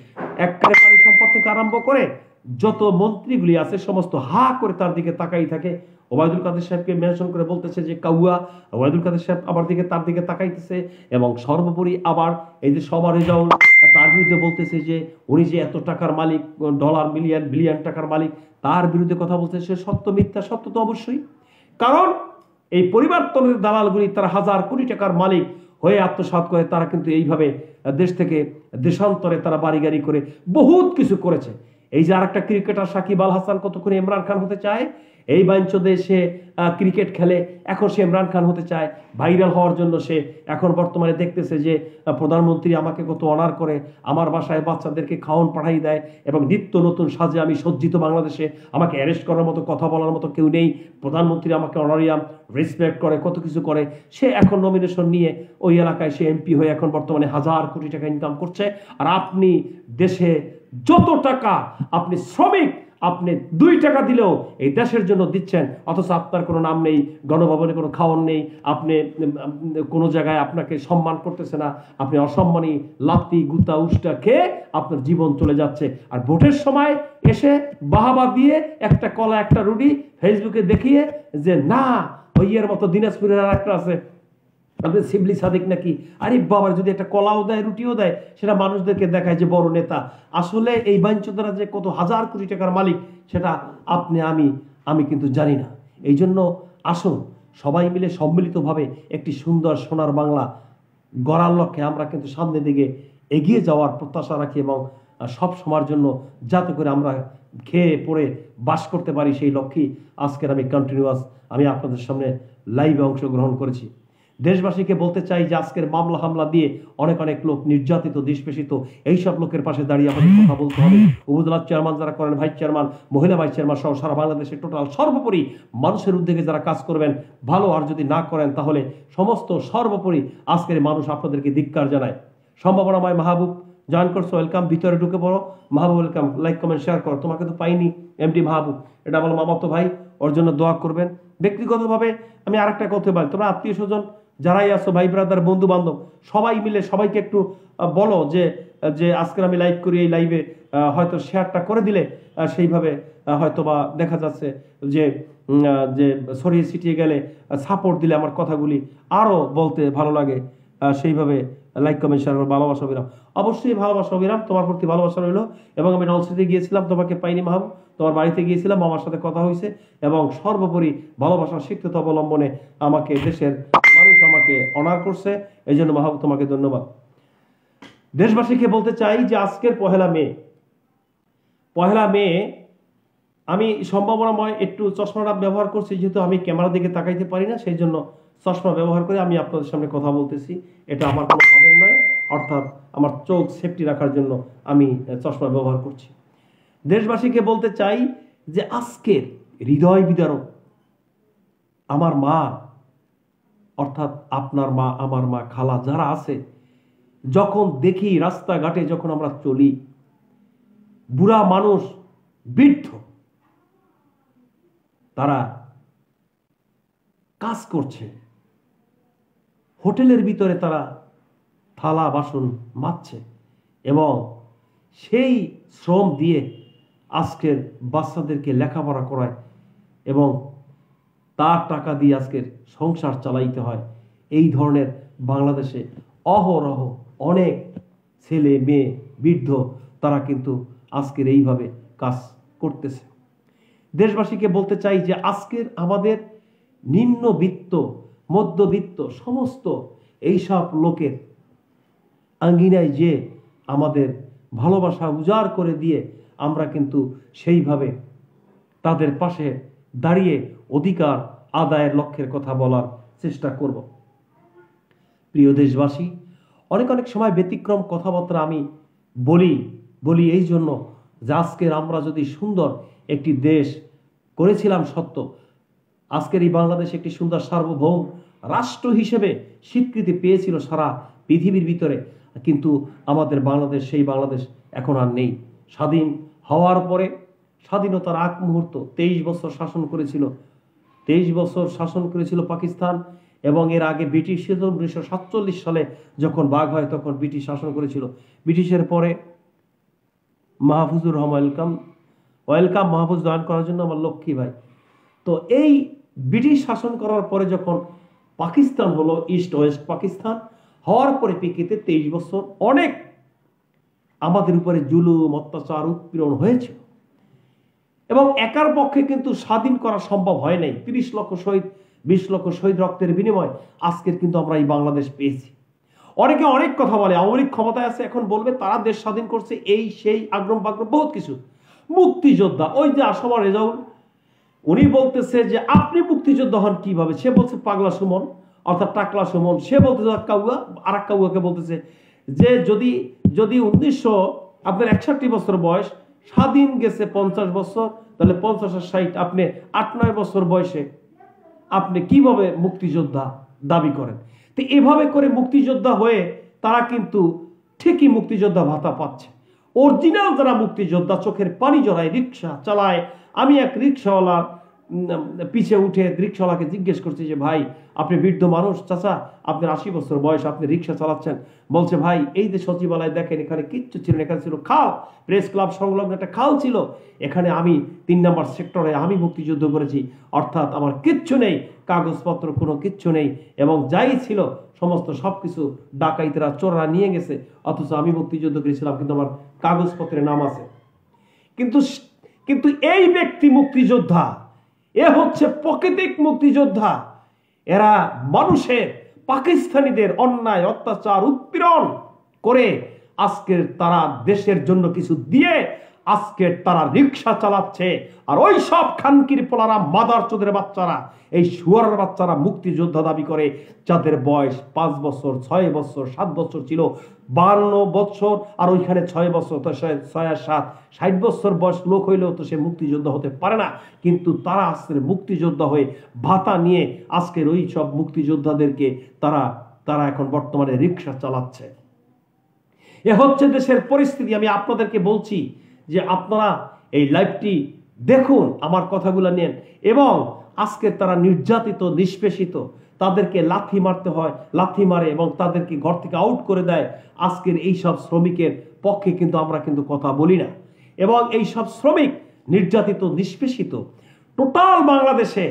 একবারে পানি সম্পদ থেকে আরম্ভ করে যত মন্ত্রীগুলি আছে সমস্ত হা করে তার দিকে তাকাই থাকে। ওবায়দুল কাদের সাহেবকে মেনশন করে বলতেছে যে কাউয়া। ওবায়দুল কাদের সাহেব আবার তার দিকে তাকাইতেছে, এবং সর্বোপরি আবার এই যে সবার রেজাউল তার বিরুদ্ধে বলতেছে যে উনি যে এত টাকার মালিক, ডলার মিলিয়ন বিলিয়ন টাকার মালিক, তার বিরুদ্ধে কথা বলতেছে। সে সত্য মিথ্যা? সত্য তো অবশ্যই, কারণ এই পরিবর্তনের দালালগুলি তারা হাজার কোটি টাকার মালিক হয়ে আত্মসাৎ করে। তারা কিন্তু এইভাবে দেশ থেকে দেশান্তরে তারা বাড়ি গাড়ি করে বহুত কিছু করেছে। এই যে আরেকটা ক্রিকেটার সাকিব আল হাসান কতক্ষণ ইমরান খান হতে চায়, এই বাঞ্চদে সে ক্রিকেট খেলে, এখন সে ইমরান খান হতে চায় ভাইরাল হওয়ার জন্য। সে এখন বর্তমানে দেখতেছে যে প্রধানমন্ত্রী আমাকে কত অনার করে, আমার বাসায় বাচ্চাদেরকে খাওয়ান পাঠাই দেয়, এবং নিত্য নতুন সাজে আমি সজ্জিত বাংলাদেশে, আমাকে অ্যারেস্ট করার মতো কথা বলার মতো কেউ নেই, প্রধানমন্ত্রী আমাকে অনারিয়াম রেসপেক্ট করে, কত কিছু করে। সে এখন নমিনেশন নিয়ে ওই এলাকায় সে এমপি হয়ে এখন বর্তমানে হাজার কোটি টাকা ইনকাম করছে। আর আপনি দেশে যত টাকা আপনি শ্রমিক, আপনি 2 টাকা দিলেও এই দেশের জন্য দিচ্ছেন, অথচ আপনার কোনো নাম নেই, গণভবনে কোনো খাওয়ান নেই, আপনি কোনো জায়গায় আপনাকে সম্মান করতেছে না, আপনি অসম্মানী লাত্তি গুতা উষ্টা খেয়ে আপনার জীবন চলে যাচ্ছে। আর ভোটের সময় এসে বাহাবা দিয়ে একটা কলা একটা রুটি ফেসবুকে দেখিয়ে যে না ওই এর মতো দিনাজপুরের আর একটা আছে আপনি শিবলি সাদিক নাকি, আরে বাবার যদি একটা কলাও দেয় রুটিও দেয় সেটা মানুষদেরকে দেখায় যে বড় নেতা। আসলে এই বাঞ্চোদারা যে কত হাজার কোটি টাকার মালিক সেটা আপনি আমি কিন্তু জানি না। এই জন্য আসুন সবাই মিলে সম্মিলিতভাবে একটি সুন্দর সোনার বাংলা গড়ার লক্ষ্যে আমরা কিন্তু সামনের দিকে এগিয়ে যাওয়ার প্রত্যাশা রাখি, এবং সব সময়ের জন্য যাতে করে আমরা খেয়ে পড়ে বাস করতে পারি সেই লক্ষ্যেই আজকের আমি আপনাদের সামনে লাইভে অংশগ্রহণ করেছি। দেশবাসীকে বলতে চাই যে আজকের মামলা হামলা দিয়ে অনেক অনেক লোক নির্যাতিত নিষ্পেষিত, এইসব লোকের পাশে দাঁড়িয়ে আমাদের কথা বলতে হবে। উপজেলার চেয়ারম্যান যারা করেন, ভাইস চেয়ারম্যান, মহিলা ভাইস চেয়ারম্যান সহ সারা বাংলাদেশে টোটাল সর্বোপরি মানুষের উদ্যোগে যারা কাজ করবেন ভালো, আর যদি না করেন তাহলে সমস্ত সর্বোপরি আজকের মানুষ আপনাদেরকে ধিক্কার জানায়। সম্ভাবনাময় মাহবুব জয়েন করছো, ওয়েলকাম, ভিতরে ঢুকে পড়ো। মাহবুব ওয়েলকাম, লাইক কমেন্ট শেয়ার করো। তোমাকে তো পাইনি এমডি মাহবুব, এটা আমার মামাতো ভাই, ওর জন্য দোয়া করবেন। ব্যক্তিগতভাবে আমি আরেকটা কথা বলি, তোমরা আত্মীয় স্বজন যারাই আছো, ভাই ব্রাদার বন্ধু বান্ধব সবাই মিলে সবাইকে একটু বলো যে যে আজকের আমি লাইভ করি, এই লাইভে হয়তো শেয়ারটা করে দিলে সেইভাবে হয়তো বা দেখা যাচ্ছে যে যে ছড়িয়ে ছিটিয়ে গেলে সাপোর্ট দিলে আমার কথাগুলি আরো বলতে ভালো লাগে। সেইভাবে লাইক কমেন্ট শেয়ার করো। ভালোবাসা অবিরাম, অবশ্যই ভালোবাসা অবিরাম তোমার প্রতি ভালোবাসা রইল। এবং আমি নলসিতে গিয়েছিলাম, তোমাকে পাইনি মাহবুব, তোমার বাড়িতে গিয়েছিলাম, আমার সাথে কথা হয়েছে, এবং সর্বোপরি ভালোবাসার শিক্ষিত অবলম্বনে আমাকে দেশের মানুষ আমাকে অনার করছে, এই জন্য মাহবুব তোমাকে ধন্যবাদ। দেশবাসীকে বলতে চাই যে আজকের পহেলা মে আমি সম্ভাবনাময় একটু চশমাটা ব্যবহার করছি, যেহেতু আমি ক্যামেরার দিকে তাকাইতে পারি না, সেই জন্য চশমা ব্যবহার করে আমি আপনাদের সামনে কথা বলতেছি। এটা আমার কোনো ভাবের নয়, অর্থাৎ আমার চোখ সেফটি রাখার জন্য আমি চশমা ব্যবহার করছি। দেশবাসীকে বলতে চাই যে আজকের হৃদয় বিদারক আমার মা, অর্থাৎ আপনার মা, আমার মা, খালা যারা আছে, যখন দেখি রাস্তাঘাটে যখন আমরা চলি, বুড়া মানুষ, বৃদ্ধ, তারা কাজ করছে, হোটেলের ভিতরে তারা থালা বাসন মাজছে, এবং সেই শ্রম দিয়ে আজকের বাচ্চাদেরকে লেখাপড়া করায়, এবং তার টাকা দিয়ে আজকের সংসার চালাইতে হয়। এই ধরনের বাংলাদেশে অহরহ অনেক ছেলে মেয়ে বৃদ্ধ তারা কিন্তু আজকের এইভাবে কাজ করতেছে। দেশবাসীকে বলতে চাই যে আজকের আমাদের নিম্নবিত্ত, মধ্যবিত্ত সমস্ত এইসব লোকের আঙ্গিনায় যে আমাদের ভালোবাসা উজাড় করে দিয়ে আমরা কিন্তু সেইভাবে তাদের পাশে দাঁড়িয়ে অধিকার আদায়ের লক্ষ্যের কথা বলার চেষ্টা করব। প্রিয় দেশবাসী, অনেক অনেক সময় ব্যতিক্রম কথাবার্তা আমি বলি এই জন্য যে আজকের আমরা যদি সুন্দর একটি দেশ করেছিলাম সত্য, আজকের এই বাংলাদেশ একটি সুন্দর সার্বভৌম রাষ্ট্র হিসেবে স্বীকৃতি পেয়েছিল সারা পৃথিবীর ভিতরে, কিন্তু আমাদের বাংলাদেশ সেই বাংলাদেশ এখন আর নেই। স্বাধীন হওয়ার পরে, স্বাধীনতার আগ মুহূর্ত 23 বছর শাসন করেছিল, 23 বছর শাসন করেছিল পাকিস্তান, এবং এর আগে ব্রিটিশ 1947 সালে যখন ভাগ হয় তখন ব্রিটিশ শাসন করেছিল। ব্রিটিশের পরে মাহফুজুর রহমান ওয়েলকাম মাহফুজ জয়েন করার জন্য আমার লক্ষ্মী ভাই। তো এই ব্রিটিশ শাসন করার পরে যখন পাকিস্তান হলো, ইস্ট ওয়েস্ট পাকিস্তান হওয়ার পরে পিকিতে 23 বছর অনেক আমাদের উপরে জুলুম, অত্যাচার, উৎপীড়ন হয়েছিল, এবং একার পক্ষে কিন্তু স্বাধীন করা সম্ভব হয় নাই। 30 লক্ষ শহীদ, 20 লক্ষ শহীদ রক্তের বিনিময় আজকের কিন্তু আমরা এই বাংলাদেশ পেয়েছি। অনেকে অনেক কথা বলে, আওয়ামী লীগ ক্ষমতায় আছে এখন বলবে তারা দেশ স্বাধীন করছে, এই সেই আগ্রম বাগ্রম বহুত কিছু। মুক্তিযোদ্ধা, ওই যে আসমা রেজাউল, উনি বলতেছে যে আপনি মুক্তিযোদ্ধা হন কিভাবে? সে বলছে পাগলা সুমন, অর্থাৎ টাকলা সুমন। সে বলতেছে কাউয়া, আর এক কাউয়াকে বলতেছে যে যদি 61 বছর বয়স, স্বাধীন গেছে 50 বছর, তাহলে 50 আর 60, আপনি 8-9 বছর বয়সে আপনি কিভাবে মুক্তিযোদ্ধা দাবি করেন? তো এভাবে করে মুক্তিযোদ্ধা হয়ে তারা কিন্তু ঠিকই মুক্তিযোদ্ধা ভাতা পাচ্ছে। অরিজিনাল যারা মুক্তিযোদ্ধা চোখের পানি জড়ায়, রিক্সা চালায়। আমি এক রিক্সাওয়ালা পিছে উঠে রিক্সাওয়ালাকে জিজ্ঞেস করছি যে ভাই আপনি বৃদ্ধ মানুষ, চাচা আপনার 80 বছর বয়স, আপনি রিক্সা চালাচ্ছেন। বলছে ভাই এই যে সচিবালয় দেখেন, এখানে কিচ্ছু ছিল না, এখানে ছিল খাল, প্রেস ক্লাব সংলগ্ন একটা খাল ছিল, এখানে আমি 3 নম্বর সেক্টরে আমি মুক্তিযুদ্ধ করেছি, অর্থাৎ আমার কিচ্ছু নেই, কাগজপত্র কোনো কিচ্ছু নেই, এবং যাই ছিল সমস্ত সবকিছু ডাকাইতেরা চোররা নিয়ে গেছে, অথচ আমি মুক্তিযুদ্ধ করেছিলাম, কিন্তু আমার কাগজপত্রে নাম আছে। কিন্তু এই ব্যক্তি মুক্তিযোদ্ধা, এ হচ্ছে প্রাকৃতিক মুক্তিযোদ্ধা। এরা মানুষের, পাকিস্তানিদের অন্যায়, অত্যাচার, উৎপীড়ন করে আজকের তারা দেশের জন্য কিছু দিয়ে আজকের তারা রিক্সা চালাচ্ছে। আর ওই সব খানকির পোলারা, মাদার চোদের বাচ্চারা, এই শুয়ারের বাচ্চারা মুক্তিযোদ্ধা দাবি করে, যাদের বয়স 5 বছর, 6 বছর, 7 বছর ছিল, 52 বছর, আর ওইখানে 6 বছর, তো 6 আর 7 60 বছর বয়স লোক হইলেও তো সে মুক্তিযোদ্ধা হতে পারে না। কিন্তু তারা আজকের মুক্তিযোদ্ধা হয়ে ভাতা নিয়ে আজকের ওই সব মুক্তিযোদ্ধাদেরকে তারা এখন বর্তমানে রিক্সা চালাচ্ছে। এ হচ্ছে দেশের পরিস্থিতি। আমি আপনাদেরকে বলছি যে আপনারা এই লাইভটি দেখুন, আমার কথাগুলো নেন, এবং আজকে তারা নির্যাতিত, নিষ্পেষিত, তাদেরকে লাথি মারতে হয়, লাথি মারে এবং তাদেরকে ঘর থেকে আউট করে দেয়। আজকের এই সব শ্রমিকের পক্ষে কিন্তু আমরা কিন্তু কথা বলি না, এবং এই সব শ্রমিক নির্যাতিত, নিষ্পেষিত, টোটাল বাংলাদেশে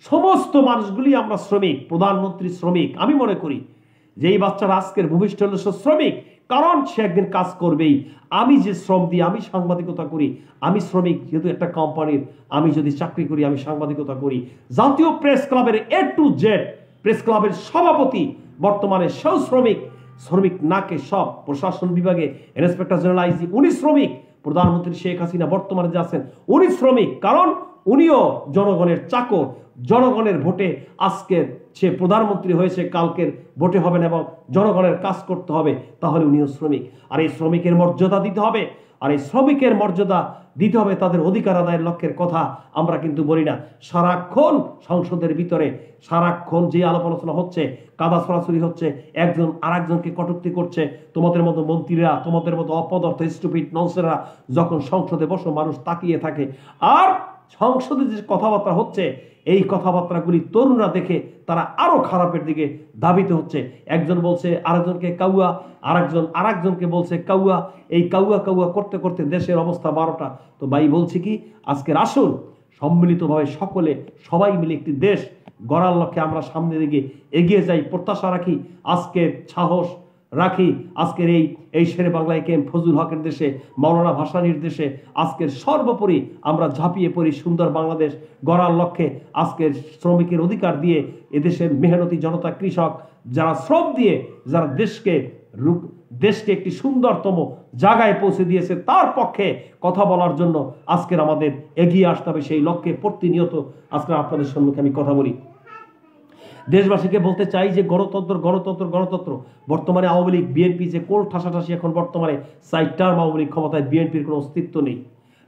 সমস্ত মানুষগুলি আমরা শ্রমিক, প্রধানমন্ত্রী শ্রমিক। আমি মনে করি যে এই বাচ্চারা আজকের ভূমিষ্ঠ হল শ্রমিক, কারণ সে একদিন কাজ করবেই। আমি যে শ্রম দিয়ে আমি সাংবাদিকতা করি, আমি শ্রমিক, যেহেতু একটা কোম্পানির আমি যদি চাকরি করি, আমি সাংবাদিকতা করি। জাতীয় প্রেস ক্লাবের A to Z প্রেস ক্লাবের সভাপতি বর্তমানে সেও শ্রমিক। শ্রমিক নাকে সব প্রশাসন বিভাগে ইন্সপেক্টর জেনারেল আইজি, উনি শ্রমিক। প্রধানমন্ত্রী শেখ হাসিনা বর্তমানে যে আছেন উনি শ্রমিক, কারণ উনিও জনগণের চাকর। জনগণের ভোটে আজকে সে প্রধানমন্ত্রী হয়েছে, কালকের ভোটে হবেন এবং জনগণের কাজ করতে হবে, তাহলে উনিও শ্রমিক। আর এই শ্রমিকের মর্যাদা দিতে হবে, আর এই শ্রমিকের মর্যাদা দিতে হবে, তাদের অধিকার আদায়ের লক্ষ্যের কথা আমরা কিন্তু বলি না। সারাক্ষণ সংসদের ভিতরে সারাক্ষণ যে আলাপ আলোচনা হচ্ছে, কাদা ছড়াছড়ি হচ্ছে, একজন আর একজনকে কটূক্তি করছে। তোমাদের মতো মন্ত্রীরা, তোমাদের মতো অপদার্থ স্টুপিড ননসেরা যখন সংসদে বসে মানুষ তাকিয়ে থাকে, আর সংসদে যে কথাবার্তা হচ্ছে, এই কথাবার্তাগুলি তরুণরা দেখে তারা আরো খারাপের দিকে ধাবিত হচ্ছে। একজন বলছে আরেকজনকে কাউয়া, আরেকজনকে বলছে কাউয়া। এই কাউয়া কাউয়া করতে করতে দেশের অবস্থা 12টা। তো ভাই বলছি কি, আজকের আসুন সম্মিলিতভাবে সকলে সবাই মিলে একটি দেশ গড়ার লক্ষ্যে আমরা সামনের দিকে এগিয়ে যাই। প্রত্যাশা রাখি, আজকের সাহস রাখি, আজকের এই শেরে বাংলায় কেম ফজলুল হকের দেশে, মাওলানা ভাসানীর দেশে আজকের সর্বোপরি আমরা ঝাঁপিয়ে পড়ি সুন্দর বাংলাদেশ গড়ার লক্ষ্যে। আজকের শ্রমিকের অধিকার দিয়ে এদেশের মেহনতি জনতা, কৃষক, যারা শ্রম দিয়ে যারা দেশকে একটি সুন্দরতম জায়গায় পৌঁছে দিয়েছে, তার পক্ষে কথা বলার জন্য আজকের আমাদের এগিয়ে আসতে হবে। সেই লক্ষ্যে প্রতিনিয়ত আজকে আপনাদের সম্মুখে আমি কথা বলি। দেশবাসীকে বলতে চাই যে গণতন্ত্র, গণতন্ত্র, গণতন্ত্র। বর্তমানে আওয়ামী লীগ, বিএনপি যে কোল ঠাসাঠাসি, এখন বর্তমানে 4 টার্ম আওয়ামী লীগ ক্ষমতায়, বিএনপির কোনো অস্তিত্ব নেই।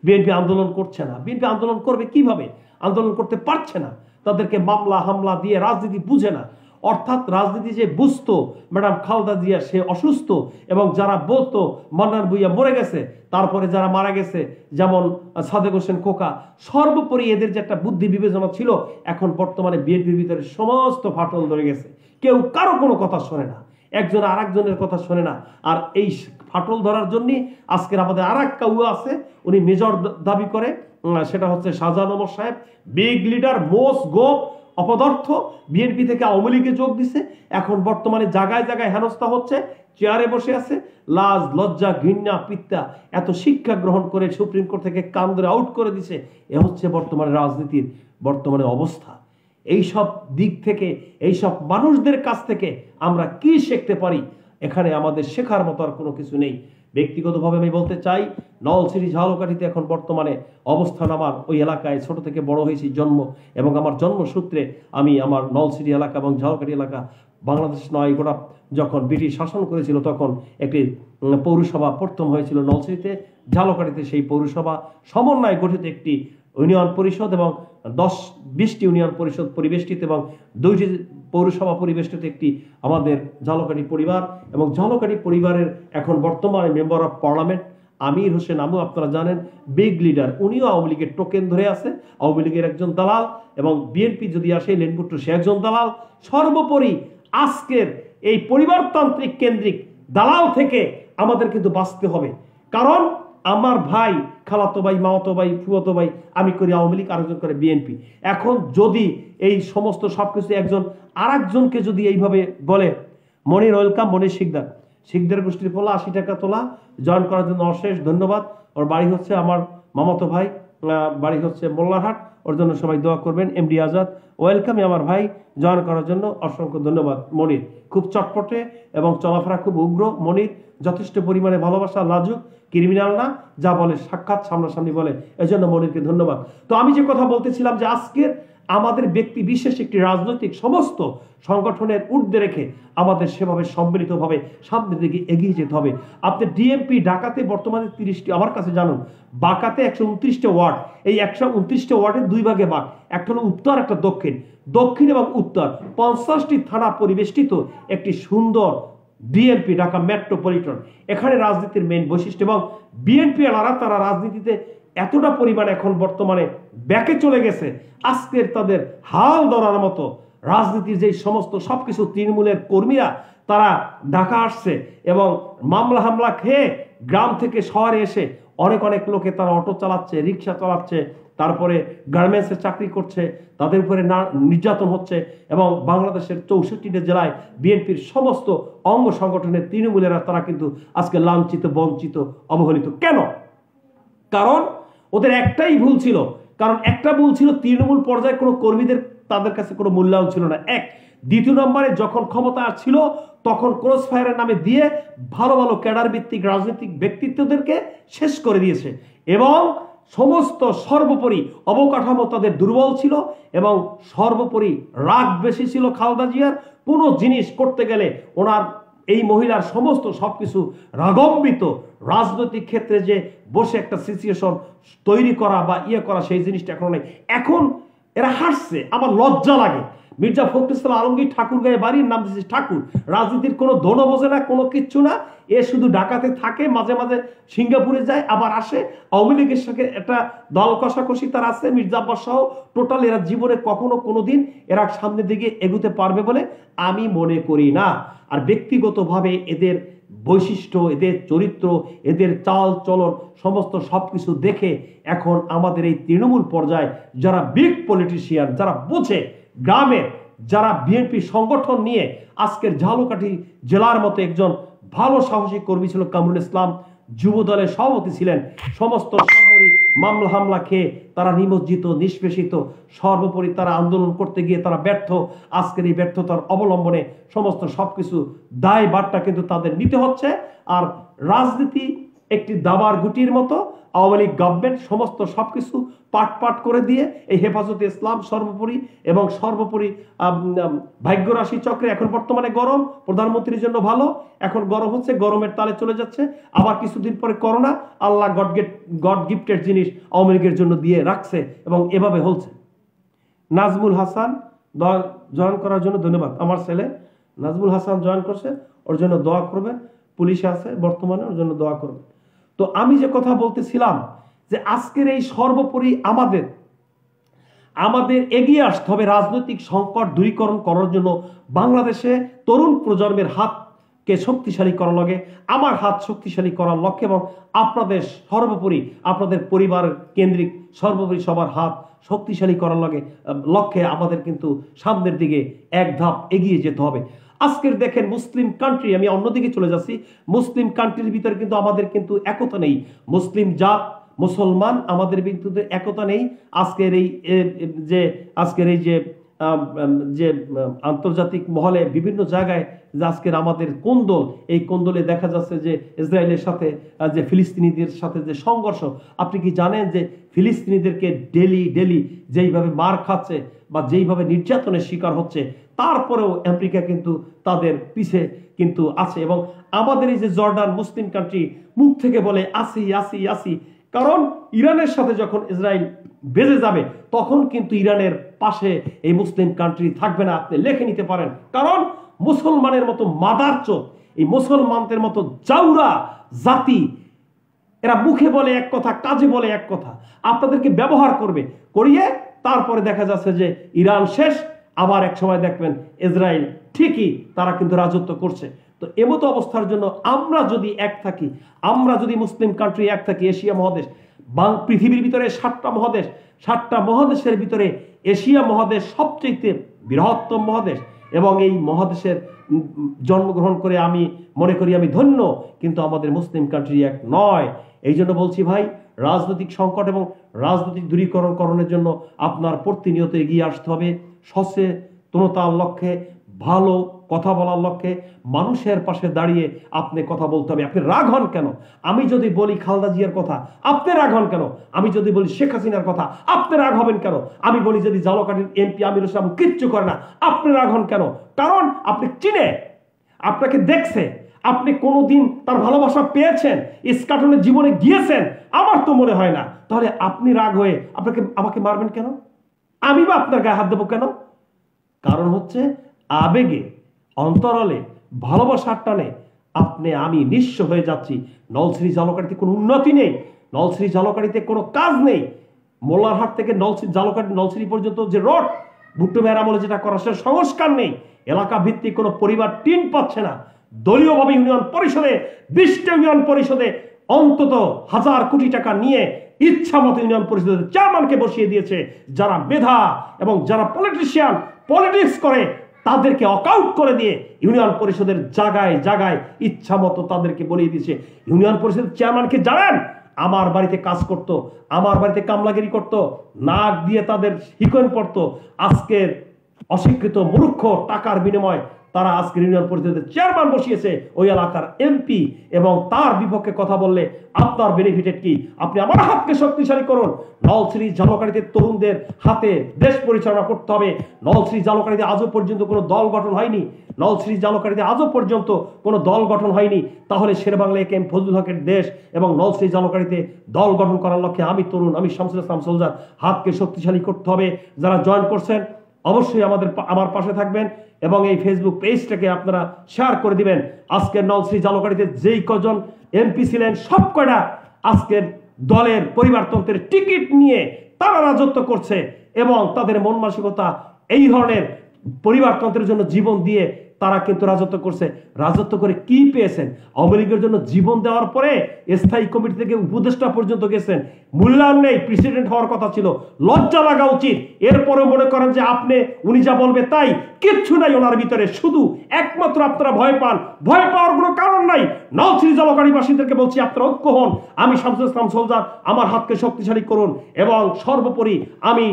বিএনপি আন্দোলন করছে না। বিএনপি আন্দোলন করবে কিভাবে? আন্দোলন করতে পারছে না, তাদেরকে মামলা হামলা দিয়ে রাজনীতি বুঝে না। অর্থাৎ রাজনীতি যে বুঝতো ম্যাডাম খালেদা জিয়া সে অসুস্থ, এবং যারা বলতো মান্নান ভুঁইয়া মরে গেছে, তারপরে যারা মারা গেছে যেমন সাদেক হোসেন খোকা, সর্বোপরি এদের যে একটা বুদ্ধি বিবেচনা ছিল, এখন বর্তমানে বিএনপির ভিতরে সমস্ত ফাটল ধরে গেছে। কেউ কারো কোনো কথা শোনে না, একজন আর একজনের কথা শোনে না। আর এই ফাটল ধরার জন্য আজকের আমাদের আর এক কাউ আছে, উনি মেজর দাবি করে, সেটা হচ্ছে শাহজাহান ওমর সাহেব, বিগ লিডার, মোস্ট গোপ অপদার্থ, বিএনপি থেকে আওয়ামী লীগে যোগ দিছে, এখন বর্তমানে জায়গায় জায়গায় হেনস্থা হচ্ছে, চেয়ারে বসে আছে, লাজ লজ্জা ঘৃণা পিত্তা এত শিক্ষা গ্রহণ করে সুপ্রিম কোর্ট থেকে কান ধরে আউট করে দিছে। এ হচ্ছে বর্তমানে রাজনীতির বর্তমানে অবস্থা। এইসব দিক থেকে, এইসব মানুষদের কাছ থেকে আমরা কি শিখতে পারি? এখানে আমাদের শেখার মতো আর কোনো কিছু নেই। ব্যক্তিগতভাবে আমি বলতে চাই, নলছিটি ঝালকাঠিতে এখন বর্তমানে অবস্থান আমার, ওই এলাকায় ছোট থেকে বড় হয়েছি, জন্ম এবং আমার জন্মসূত্রে আমি আমার নলছিটি এলাকা এবং ঝালকাঠি এলাকা, বাংলাদেশ নয় গোটা যখন ব্রিটিশ শাসন করেছিল তখন একটি পৌরসভা প্রথম হয়েছিল নলছিটিতে, ঝালকাঠিতে সেই পৌরসভা সমন্বয়ে গঠিত একটি ইউনিয়ন পরিষদ এবং 10-20টি ইউনিয়ন পরিষদ পরিবেষ্টিত এবং 2টি পৌরসভা পরিবেষ্টিত একটি আমাদের ঝালকাঠি পরিবার। এবং ঝালকাঠি পরিবারের এখন বর্তমানে member of parliament Amir Hossain Amu, আপনারা জানেন, বিগ লিডার, উনিও আওয়ামী লীগের টোকেন ধরে আছে, আওয়ামী লীগের একজন দালাল, এবং বিএনপি যদি আসে লেনপুত্র সে একজন দালাল। সর্বোপরি আজকের এই পরিবারতান্ত্রিক কেন্দ্রিক দালাল থেকে আমাদের কিন্তু বাঁচতে হবে। কারণ আমার ভাই, খালাতো ভাই, মামাতো ভাই, ফুয়াতো ভাই, আমি করি আওয়ামী লীগ, আরেকজন করে বিএনপি। এখন যদি এই সমস্ত সবকিছু একজন আর একজনকে যদি এইভাবে বলে, মনির ওয়েলকাম, মনির শিকদার গোষ্ঠীর পোলা 80 টাকা তোলা, জয়েন করার জন্য অশেষ ধন্যবাদ। ওর বাড়ি হচ্ছে আমার মামাতো ভাই, বাড়ি হচ্ছে মোল্লারহাট, ওর জন্য সবাই দোয়া করবেন। এমডি আজাদ ওয়েলকাম আমার ভাই, জয়েন করার জন্য অসংখ্য ধন্যবাদ। মনির খুব চটপটে এবং চলাফেরা খুব উগ্র, মনির যথেষ্ট পরিমাণে ভালোবাসা, লাজুক, ক্রিমিনাল না, যা বলে সাক্ষাৎ সামনাসামনি বলে, এজন্য মনিরকে ধন্যবাদ। তো আমি যে কথা বলতেছিলাম যে আজকের আমাদের ব্যক্তি বিশেষ একটি রাজনৈতিক সমস্ত সংগঠনের ঊর্ধ্বে রেখে আমাদের সেভাবে সম্মিলিতভাবে সামনের দিকে এগিয়ে যেতে হবে। আপনি ডিএমপি ঢাকাতে বর্তমানে 30টি, আমার কাছে জানুন, বাঁকাতে 129টা ওয়ার্ড, এই 129টা ওয়ার্ডের 2 ভাগে ভাগ, একটা হলো উত্তর, একটা দক্ষিণ। দক্ষিণ এবং উত্তর 50টি থানা পরিবেষ্টিত একটি সুন্দর ডিএমপি ঢাকা মেট্রোপলিটন। এখানে রাজনীতির মেইন বৈশিষ্ট্য, এবং বিএনপি তারা রাজনীতিতে এতটা পরিমাণ এখন বর্তমানে ব্যাকে চলে গেছে, আজকের তাদের হাল ধরার মতো রাজনীতির যে সমস্ত সবকিছু তৃণমূলের কর্মীরা তারা ঢাকা আসছে এবং মামলা হামলা খেয়ে গ্রাম থেকে শহরে এসে অনেক অনেক লোকে তারা অটো চালাচ্ছে, রিক্সা চালাচ্ছে, তারপরে গার্মেন্টসে চাকরি করছে, তাদের উপরে নির্যাতন হচ্ছে। এবং বাংলাদেশের 64টি জেলায় বিএনপির সমস্ত অঙ্গ সংগঠনের তৃণমূলেরা তারা কিন্তু আজকে লাঞ্ছিত, বঞ্চিত, অবহেলিত। কেন? কারণ ওদের একটাই ভুল ছিল, একটা ভুল ছিল, তৃণমূল পর্যায়ে কোনো কর্মীদের তাদের কাছে কোনো মূল্যায়ন ছিল না, এক। দ্বিতীয় নম্বরে যখন ক্ষমতা ছিল তখন ক্রস ফায়ারের নামে দিয়ে ভালো ভালো ক্যাডার ভিত্তিক রাজনৈতিক ব্যক্তিত্বদেরকে শেষ করে দিয়েছে, এবং সমস্ত সর্বোপরি অবকাঠামো তাদের দুর্বল ছিল, এবং সর্বোপরি রাগ বেশি ছিল খালেদা জিয়ার। কোনো জিনিস করতে গেলে ওনার এই মহিলার সমস্ত সবকিছু রাগম্বিত, রাজনৈতিক ক্ষেত্রে যে বসে একটা সিচুয়েশন তৈরি করা বা করা, সেই জিনিসটা এখন নেই। এখন এরা হাসছে, আমার লজ্জা লাগে। মির্জা ফখরুল ইসলাম আলমগীর ঠাকুর গায়ে বাড়ির নাম দিয়েছে ঠাকুর, রাজনীতির কোনো দোনো বোঝে না, কোনো কিচ্ছু না। এ শুধু ঢাকাতে থাকে, মাঝে মাঝে সিঙ্গাপুরে যায়, আবার আসে। আওয়ামী লীগের সাথে একটা দল কষাকষি তার আছে, মির্জা আব্বাস সহ। টোটাল এরা জীবনে কখনো কোনোদিন এরা সামনের দিকে এগুতে পারবে বলে আমি মনে করি না। আর ব্যক্তিগতভাবে এদের বৈশিষ্ট্য, এদের চরিত্র, এদের চাল চলন সমস্ত সবকিছু দেখে এখন আমাদের এই তৃণমূল পর্যায়ে যারা বিগ পলিটিশিয়ান, যারা বোঝে গ্রামের, যারা বিএনপি সংগঠন নিয়ে আজকের ঝালকাঠি জেলার মতো একজন ভালো সাহসী কর্মী ছিল কামরুল ইসলাম, যুব দলের সভাপতি ছিলেন, সমস্ত শহরে মামলা হামলা খেয়ে তারা নিমজ্জিত, নিষ্পেষিত, সর্বোপরি তারা আন্দোলন করতে গিয়ে তারা ব্যর্থ। আজকের এই ব্যর্থতার অবলম্বনে সমস্ত সবকিছু দায় বারটা কিন্তু তাদের নিতে হচ্ছে। আর রাজনীতি একটি দাবার গুটির মতো আওয়ামী লীগ গভর্নমেন্ট সমস্ত সবকিছু পাট করে দিয়ে এই হেফাজতে ইসলাম সর্বোপরি এবং সর্বোপরি ভাগ্য রাশি চক্রে এখন বর্তমানে গরম, প্রধানমন্ত্রীর জন্য ভালো, এখন গরম হচ্ছে, গরমের তালে চলে যাচ্ছে, আবার কিছুদিন পরে করোনা, আল্লাহ গড গিফটেড জিনিস আওয়ামী লীগের জন্য দিয়ে রাখছে এবং এভাবে হচ্ছে। নাজমুল হাসান জয়েন করার জন্য ধন্যবাদ। আমার ছেলে নাজমুল হাসান জয়েন করছে, ওর জন্য দোয়া করবেন, পুলিশে আছে বর্তমানে, ওর জন্য দোয়া করবেন। তো আমি যে কথা বলতেছিলাম যে আজকের এই সর্বোপরি আমাদের এগিয়ে আসতে হবে রাজনৈতিক সংকট দূরীকরণ করার জন্য। বাংলাদেশে তরুণ প্রজন্মের হাতকে শক্তিশালী করার লক্ষ্যে, আমার হাত শক্তিশালী করার লক্ষ্যে এবং আপনাদের সর্বোপরি আপনাদের পরিবার কেন্দ্রিক সর্বোপরি সবার হাত শক্তিশালী করার লক্ষ্যে আমাদের কিন্তু সামনের দিকে এক ধাপ এগিয়ে যেতে হবে। আজকের দেখেন মুসলিম কান্ট্রি, আমি অন্যদিকে চলে যাচ্ছি, মুসলিম কান্ট্রির ভিতরে কিন্তু আমাদের কিন্তু একতা নেই, মুসলিম জাত মুসলমান আমাদের কিন্তু একতা নেই। আজকের এই যে আন্তর্জাতিক মহলে বিভিন্ন জায়গায় যে আজকের আমাদের কোন্দল, এই কোন্দলে দেখা যাচ্ছে যে ইসরায়েলের সাথে যে ফিলিস্তিনিদের সাথে যে সংঘর্ষ, আপনি কি জানেন যে ফিলিস্তিনিদেরকে ডেলি যেইভাবে মার খাচ্ছে বা যেইভাবে নির্যাতনের শিকার হচ্ছে, তারপরেও আমেরিকা কিন্তু তাদের পিছে কিন্তু আছে। এবং আমাদের এই যে জর্ডান মুসলিম কান্ট্রি মুখ থেকে বলে আসি, কারণ ইরানের সাথে যখন ইসরায়েল বেজে যাবে তখন কিন্তু ইরানের পাশে এই মুসলিম কান্ট্রি থাকবে না, আপনি লিখে নিতে পারেন। কারণ মুসলমানের মতো মাদারচোদ, এই মুসলমানদের মতো জাউরা জাতি, এরা মুখে বলে এক কথা, কাজে বলে এক কথা, আপনাদেরকে ব্যবহার করিয়ে তারপরে দেখা যাচ্ছে যে ইরান শেষ, আবার এক সময় দেখবেন ইসরায়েল ঠিকই তারা কিন্তু রাজত্ব করছে। তো এমতো অবস্থার জন্য আমরা যদি এক থাকি, আমরা যদি মুসলিম কান্ট্রি এক থাকি, এশিয়া মহাদেশ, পৃথিবীর ভিতরে 7টা মহাদেশের ভিতরে এশিয়া মহাদেশ সবচেয়ে বৃহত্তম মহাদেশ, এবং এই মহাদেশের জন্মগ্রহণ করে আমি মনে করি আমি ধন্য, কিন্তু আমাদের মুসলিম কান্ট্রি এক নয়। এই জন্য বলছি ভাই, রাজনৈতিক সংকট এবং রাজনৈতিক দূরীকরণের জন্য আপনার প্রতিনিয়ত এগিয়ে আসতে হবে, সচেতনতার লক্ষ্যে, ভালো কথা বলার লক্ষ্যে, মানুষের পাশে দাঁড়িয়ে আপনি কথা বলতে হবে। আপনি রাগ হন কেন? আমি যদি বলি খালেদা জিয়ার কথা, আপনি রাগ হন কেন? আমি যদি বলি শেখ হাসিনার কথা, আপনি রাগ হবেন কেন? আমি বলি যদি ঝালকাঠির এমপি আমিরুল ইসলাম কিচ্ছু করে না, আপনি রাগ হন কেন? কারণ আপনি চিনে, আপনাকে দেখছে, আপনি কোনোদিন তার ভালোবাসা পেয়েছেন, ইস্কাটনের জীবনে গিয়েছেন, আমার তো মনে হয় না। তাহলে আপনি রাগ হয়ে আমাকে মারবেন কেন? আমি বা আপনার গায়ে হাত দেবো কেন? কারণ হচ্ছে আবেগে, অন্তরালে, ভালোবাসার টানে আমি নিঃস্ব হয়ে যাচ্ছি। নলছিরি ঝালকাঠিতে কোনো উন্নতি নেই, নলছিরি ঝালকাঠিতে কোনো কাজ নেই। মোল্লারহাট থেকে নলছিরি পর্যন্ত যে রোড ভুট্টো মেয়ের আমলে যেটা করা, সেটা সংস্কার নেই। এলাকা ভিত্তিক কোনো পরিবার টিন পাচ্ছে না। দলীয়ভাবে ইউনিয়ন পরিষদে, 20টা ইউনিয়ন পরিষদে অন্তত 1000 কোটি টাকা নিয়ে ইচ্ছা মতো ইউনিয়ন পরিষদের চেয়ারম্যানকে বসিয়ে দিয়েছে। যারা মেধা এবং যারা পলিটিক্স করে তাদেরকে অকাউট করে দিয়ে ইউনিয়ন পরিষদের জায়গায় ইচ্ছা মতো তাদেরকে বলিয়ে দিয়েছে। ইউনিয়ন পরিষদের চেয়ারম্যানকে জানেন, আমার বাড়িতে কাজ করত, আমার বাড়িতে কামলাগিরি করত, নাক দিয়ে তাদের হিকোয়েন পড়তো। আজকের অশিক্ষিত মূর্খ টাকার বিনিময় তারা আজকে ইউনিয়ন পরিষদের চেয়ারম্যান বসিয়েছে ওই এলাকার এমপি, এবং তার বিপক্ষে কথা বললে আপনার বেনিফিটেড কি? আপনি আমার হাতকে শক্তিশালী করুন। নলছিরি ঝালকাঠিতে তরুণদের হাতে দেশ পরিচালনা করতে হবে। নলছিরি ঝালকাঠিতে আজও পর্যন্ত কোনো দল গঠন হয়নি, নলছিরি ঝালকাঠিতে আজও পর্যন্ত কোনো দল গঠন হয়নি। তাহলে শেরেবাংলা একে এম ফজলুল হকের দেশ, এবং নলছিরি ঝালকাঠিতে দল গঠন করার লক্ষ্যে আমি তরুণ, আমি শামসুল ইসলাম সোলজার হাতকে শক্তিশালী করতে হবে। যারা জয়েন করছেন অবশ্যই আমার পাশে থাকবেন এবং এই ফেসবুক পেজটাকে আপনারা শেয়ার করে দিবেন। আজকের নলছিরি ঝালকাঠিতে যেই কজন এমপি ছিলেন সব কয়টা আজকের দলের পরিবারতন্ত্রের টিকিট নিয়ে তারা রাজত্ব করছে, এবং তাদের মন মানসিকতা এই ধরনের পরিবারতন্ত্রের জন্য জীবন দিয়ে তারা কিন্তু রাজত্ব করছে। রাজত্ব করে কি পেয়েছেন? আওয়ামী লীগের জন্য জীবন দেওয়ার পরে স্থায়ী কমিটি থেকে উপদেষ্টা পর্যন্ত গেছেন, মূল্যায়ন নেই, প্রেসিডেন্ট হওয়ার কথা ছিল, লজ্জা লাগা উচিত। এরপরে মনে করেন যে উনি যা বলবে তাই, কিচ্ছু নাই ওনার ভিতরে, শুধু একমাত্র আপনারা ভয় পান। ভয় পাওয়ার কোনো কারণ নাই। নলছিরি ঝালকাঠিবাসীদেরকে বলছি, আপনারা ঐক্য হন। আমি শামসুল ইসলাম সোলজার, আমার হাতকে শক্তিশালী করুন, এবং সর্বোপরি আমি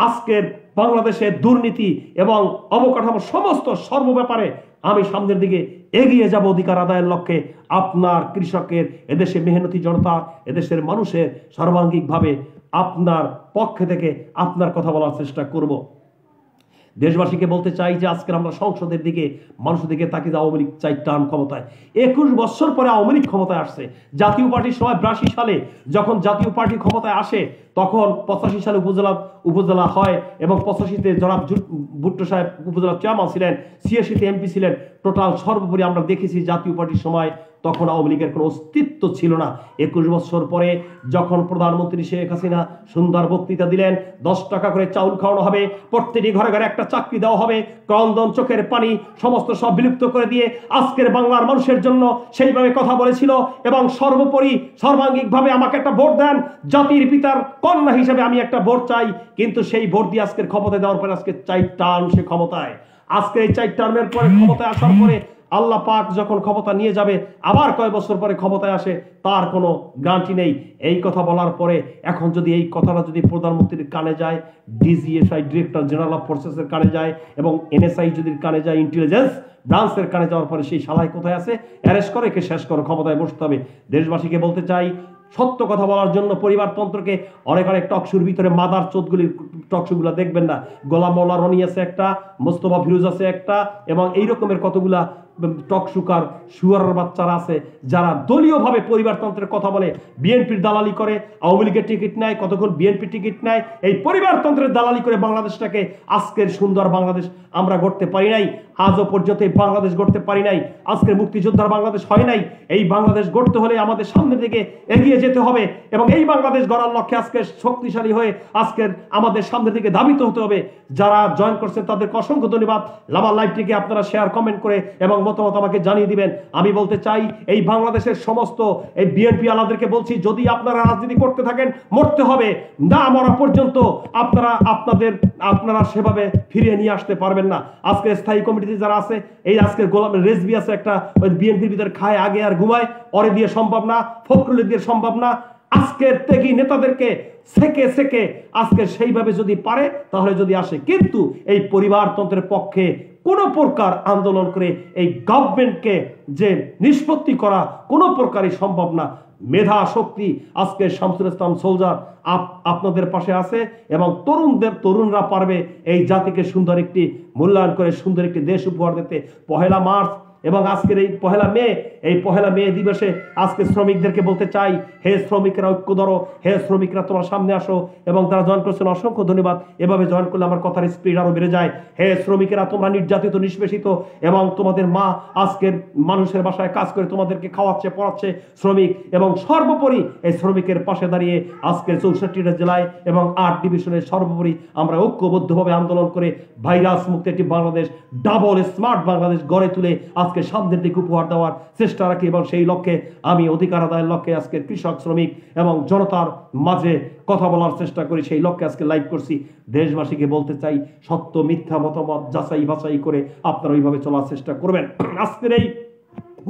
আজকের বাংলাদেশের দুর্নীতি এবং অবকাঠামো সমস্ত সর্বব্যাপারে আমি সামনের দিকে এগিয়ে যাব অধিকার আদায়ের লক্ষ্যে। আপনার কৃষকের, এদেশে মেহনতি জনতা, এদেশের মানুষের সর্বাঙ্গিকভাবে আপনার পক্ষে থেকে আপনার কথা বলার চেষ্টা করব। দেশবাসীকে বলতে চাই যে আজকের আমরা সংসদের দিকে, মানুষের দিকে তাকিয়ে আওয়ামী লীগ চাই টার্ম ক্ষমতায়। 21 বছর পরে আওয়ামী লীগ ক্ষমতায় আসছে। জাতীয় পার্টির সময় 82 সালে যখন জাতীয় পার্টি ক্ষমতায় আসে, তখন 85 সালে উপজেলা হয় এবং 85-তে জনাব ভুট্টো সাহেব উপজেলা চেয়ারম্যান ছিলেন, 86-তে এমপি ছিলেন। টোটাল সর্বোপরি আমরা দেখেছি জাতীয় পার্টির সময় তখন আওয়ামী লীগের কোনো অস্তিত্ব ছিল না। 21 বছর পরে যখন প্রধানমন্ত্রী শেখ হাসিনা সুন্দর বক্তৃতা দিলেন, 10 টাকা করে চাউল খাওয়ানো হবে, প্রত্যেকটি ঘরে ঘরে একটা চাকরি দেওয়া হবে, ক্রন্দন, চোখের পানি সমস্ত সব বিলুপ্ত করে দিয়ে আজকের বাংলার মানুষের জন্য সেইভাবে কথা বলেছিল। এবং সর্বোপরি সর্বাঙ্গিকভাবে আমাকে একটা ভোট দেন, জাতির পিতার কন্যা হিসেবে আমি একটা ভোট চাই। কিন্তু সেই ভোট দিয়ে আজকের ক্ষমতায় দেওয়ার পরে আজকে 4 টার্ম সে ক্ষমতায়। আজকে এই 4 টার্মের পরে ক্ষমতায় আসার পরে আল্লাহ পাক যখন ক্ষমতা নিয়ে যাবে, আবার কয় বছর পরে ক্ষমতায় আসে তার কোনো গ্যারান্টি নেই। এই কথা বলার পরে এখন যদি এই কথাটা যদি প্রধানমন্ত্রীর কানে যায়, ডিজিএফআই ডিরেক্টর জেনারেল অফ ফোর্সেসের কানে যায় এবং এনএসআই যদি কানে যায়, ইন্টেলিজেন্স ব্রাঞ্চের কানে যাওয়ার পরে সেই শালায় কোথায় আছে, অ্যারেস্ট করে একে শেষ করো, ক্ষমতায় বসতে হবে। দেশবাসীকে বলতে চাই, সত্য কথা বলার জন্য পরিবারতন্ত্রকে অনেক টকশুর ভিতরে মাদার চোদগুলির টকশুগুলা দেখবেন না। গোলাম মৌলা রনি আছে একটা, মোস্তফা ফিরোজ আছে একটা, এবং এই রকমের কতগুলা টকশুকার শুয়ারের বাচ্চারা আছে যারা দলীয়ভাবে পরিবারতন্ত্রের কথা বলে, বিএনপির দালালি করে, আওয়ামী লীগের টিকিট নেয়, কতক্ষণ বিএনপি টিকিট নেয়, এই পরিবারতন্ত্রের দালালি করে বাংলাদেশটাকে আজকের সুন্দর বাংলাদেশ আমরা গড়তে পারি নাই। আজও পর্যন্ত এই বাংলাদেশ গড়তে পারি নাই। আজকের মুক্তিযোদ্ধার বাংলাদেশ হয় নাই। এই বাংলাদেশ গড়তে হলে আমাদের সামনের দিকে এগিয়ে যেতে হবে এবং এই বাংলাদেশ গড়ার লক্ষ্যে আজকে শক্তিশালী হয়ে আজকের আমাদের সামনের দিকে ধাবিত হতে হবে। যারা জয়েন করছেন তাদেরকে অসংখ্য ধন্যবাদ। আমার লাইভটিকে আপনারা শেয়ার, কমেন্ট করে এবং মতামত আমাকে জানিয়ে দিবেন। আমি বলতে চাই, এই বাংলাদেশের সমস্ত এই বিএনপি আলাদেরকে বলছি, যদি আপনারা রাজনীতি করতে থাকেন, মরতে হবে না মরা পর্যন্ত। আপনারা সেভাবে ফিরিয়ে নিয়ে আসতে পারবেন না। আজকে স্থায়ী কমিটিতে যারা আছে, এই আজকের গোলামের রেজবি আছে একটা, ওই বিএনপির ভিতরে খায় আগে আর ঘুমায়, ওরে দিয়ে সম্ভব না, ফখরুল দিয়ে সম্ভব না। আজকের ত্যাগী নেতাদেরকে সেকে সেকে আজকে সেইভাবে যদি পারে তাহলে যদি আসে, কিন্তু এই পরিবারতন্ত্রের পক্ষে কোন প্রকার আন্দোলন করে এই গভর্নমেন্টকে যে নিষ্পত্তি করা কোনো প্রকারই সম্ভব না। মেধা শক্তি আজকে শামসুল ইসলাম সোলজার আপনাদের পাশে আছে এবং তরুণরা পারবে এই জাতিকে সুন্দর একটি মূল্যায়ন করে সুন্দর একটি দেশ উপহার দিতে। 1 মার্চ এবং আজকের এই 1 মে দিবসে আজকে শ্রমিকদেরকে বলতে চাই, হে শ্রমিকরা ঐক্য ধরো, হে শ্রমিকরা তোমার সামনে আসো। এবং তারা জয়েন করছেন অসংখ্য ধন্যবাদ। এভাবে জয়েন করলে আমার কথার স্পিড আরো বেড়ে যায়। হে শ্রমিকেরা, তোমরা নির্যাতিত, নিষ্পেষিত এবং তোমাদের মা আজকের মানুষের বাসায় কাজ করে তোমাদেরকে খাওয়াচ্ছে, পড়াচ্ছে শ্রমিক, এবং সর্বোপরি এই শ্রমিকের পাশে দাঁড়িয়ে আজকের 64টা জেলায় এবং 8 ডিভিশনের সর্বোপরি আমরা ঐক্যবদ্ধভাবে আন্দোলন করে ভাইরাস মুক্ত একটি বাংলাদেশ, ডাবল স্মার্ট বাংলাদেশ গড়ে তুলে আজকে সামনের দিকে উপহার দেওয়ার চেষ্টা রাখি। এবং সেই লক্ষ্যে আমি অধিকার আদায়ের লক্ষ্যে আজকে কৃষক, শ্রমিক এবং জনতার মাঝে কথা বলার চেষ্টা করি। সেই লক্ষ্যে আজকে লাইভ করছি। দেশবাসীকে বলতে চাই, সত্য মিথ্যা মতামত যাচাই বাছাই করে আপনারা ওইভাবে চলার চেষ্টা করবেন। আজকের এই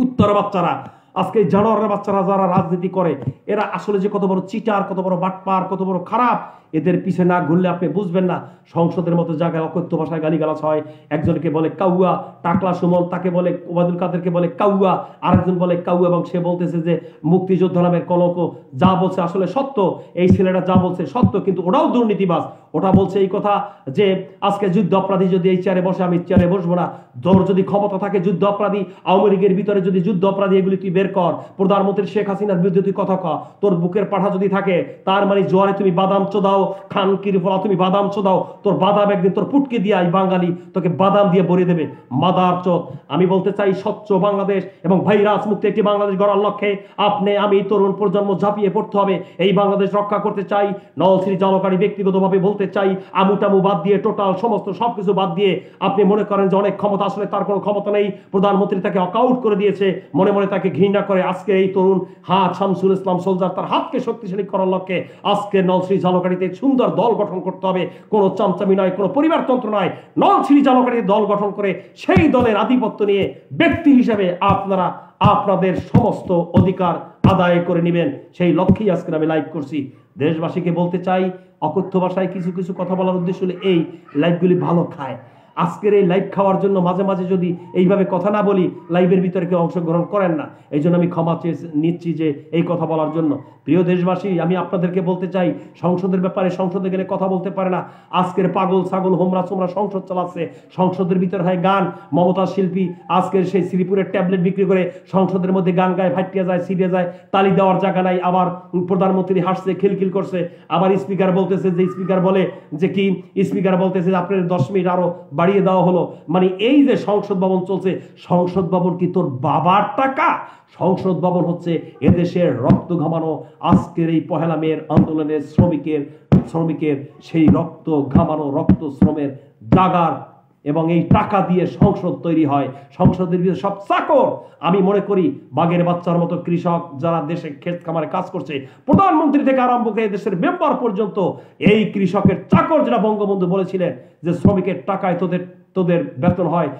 উত্তর বাচ্চারা, আজকে জানোয়ারের বাচ্চারা যারা রাজনীতি করে, এরা আসলে যে কত বড় চিটার, কত বড় বাটপার, কত বড় খারাপ, এদের পিছে না ঘুরলে আপনি বুঝবেন না। সংসদের মতো জায়গায় অকথ্য ভাষায় গালিগালাজ হয়। একজনকে বলে কাউয়া, টাকলা সুমন, তাকে বলে ওবায়দুল কাদেরকে বলে কাউয়া, আরেকজন বলে কাউয়া, এবং সে বলতেছে যে মুক্তিযোদ্ধা নামের কলঙ্ক। যা বলছে আসলে সত্য, এই ছেলেটা যা বলছে সত্য, কিন্তু ওটাও দুর্নীতিবাজ। ওটা বলছে এই কথা যে আজকে যুদ্ধ অপরাধী যদি এই চেয়ারে বসে, আমি চেয়ারে বসবো না। তোর যদি ক্ষমতা থাকে যুদ্ধ অপরাধী, আওয়ামী লীগের ভিতরে যদি যুদ্ধ অপরাধী, এগুলি তুই বের কর। প্রধানমন্ত্রী শেখ হাসিনার বিরুদ্ধে তুই কথা কর। তোর বুকের পাঠা যদি থাকে, তার মানে জোয়ারে তুমি বাদাম চোদাও, খানকির ফলা তুমি বাদাম চোদাও, তোর বাদাম একদিন তোর পুটকে দিয়ে এই বাঙালি তোকে বাদাম দিয়ে ভরে দেবে, মাদার চোদ। আমি বলতে চাই, স্বচ্ছ বাংলাদেশ এবং ভাইরাস মুক্ত একটি বাংলাদেশ গড়ার লক্ষ্যে আপনি, আমি, তরুণ প্রজন্ম ঝাঁপিয়ে পড়তে হবে। এই বাংলাদেশ রক্ষা করতে চাই। নলছিরি জালকারী ব্যক্তিগতভাবে বলতে চাই, আমুটামু বাদ দিয়ে, টোটাল সমস্ত সবকিছু বাদ দিয়ে, আপনি মনে করেন যে অনেক ক্ষমতা, আসলে তার কোনো ক্ষমতা নেই। প্রধানমন্ত্রী তাকে ওয়াকআউট করে দিয়েছে, মনে মনে তাকে ঘৃণা করে। আজকে এই তরুণ হাত শামসুল ইসলাম সোলজার তার হাতকে শক্তিশালী করার লক্ষ্যে আজকে নলছিরি জালকারীতে সুন্দর দল গঠন করতে হবে, কোনো চামচামি নয়, কোনো পরিবারতন্ত্র নয়, নলছিরি জনগণের দল গঠন করে সেই দলের আধিপত্য নিয়ে ব্যক্তি হিসেবে আপনারা আপনাদের সমস্ত অধিকার আদায় করে নেবেন। সেই লক্ষ্যেই আজকে আমি লাইভ করছি। দেশবাসীকে বলতে চাই, অকথ্য ভাষায় কিছু কিছু কথা বলার উদ্দেশ্য হলে এই লাইভগুলি ভালো খায়। আজকের এই লাইভ খাওয়ার জন্য মাঝে মাঝে যদি এইভাবে কথা না বলি, লাইভের ভিতরে কেউ অংশগ্রহণ করেন না। এই জন্য আমি ক্ষমা চেয়ে নিচ্ছি যে এই কথা বলার জন্য। প্রিয় দেশবাসী, আমি আপনাদেরকে বলতে চাই, সংসদের ব্যাপারে সংসদে গেলে কথা বলতে পারে না। আজকের পাগল ছাগল হোমরা সোমরা সংসদ চালাচ্ছে, সংসদের ভিতরে হয় গান। মমতা শিল্পী আজকের সেই শ্রীপুরের ট্যাবলেট বিক্রি করে সংসদের মধ্যে গান গায়, ফাটিয়ে যায়, ছিঁড়ে যায়, তালি দেওয়ার জায়গা নাই। আবার প্রধানমন্ত্রী হাসছে, খিলখিল করছে। আবার স্পিকার বলতেছে যে, স্পিকার বলে যে কি, স্পিকার বলতেছে যে আপনার 10 মিনিট আরো বাড়িয়ে দেওয়া হলো। মানে এই যে সংসদ ভবন চলছে, সংসদ ভবন কি তোর বাবার টাকা? সংসদ ভবন হচ্ছে এদেশের রক্ত ঘামানো আজকের এই পহেলা মের আন্দোলনের শ্রমিকের সেই রক্ত ঘামানো, রক্ত শ্রমের জাগার, এবং এই টাকা দিয়ে সংসদ তৈরি হয়। সংসদের ভিতরে সব চাকর। আমি মনে করি বাঘের বাচ্চার মতো কৃষক যারা দেশে ক্ষেত খামারে কাজ করছে, প্রধানমন্ত্রী থেকে আরম্ভ করে দেশের মেম্বার পর্যন্ত এই কৃষকের চাকর। যেটা বঙ্গবন্ধু বলেছিলেন যে শ্রমিকের টাকায় তোদের বেতন হয়,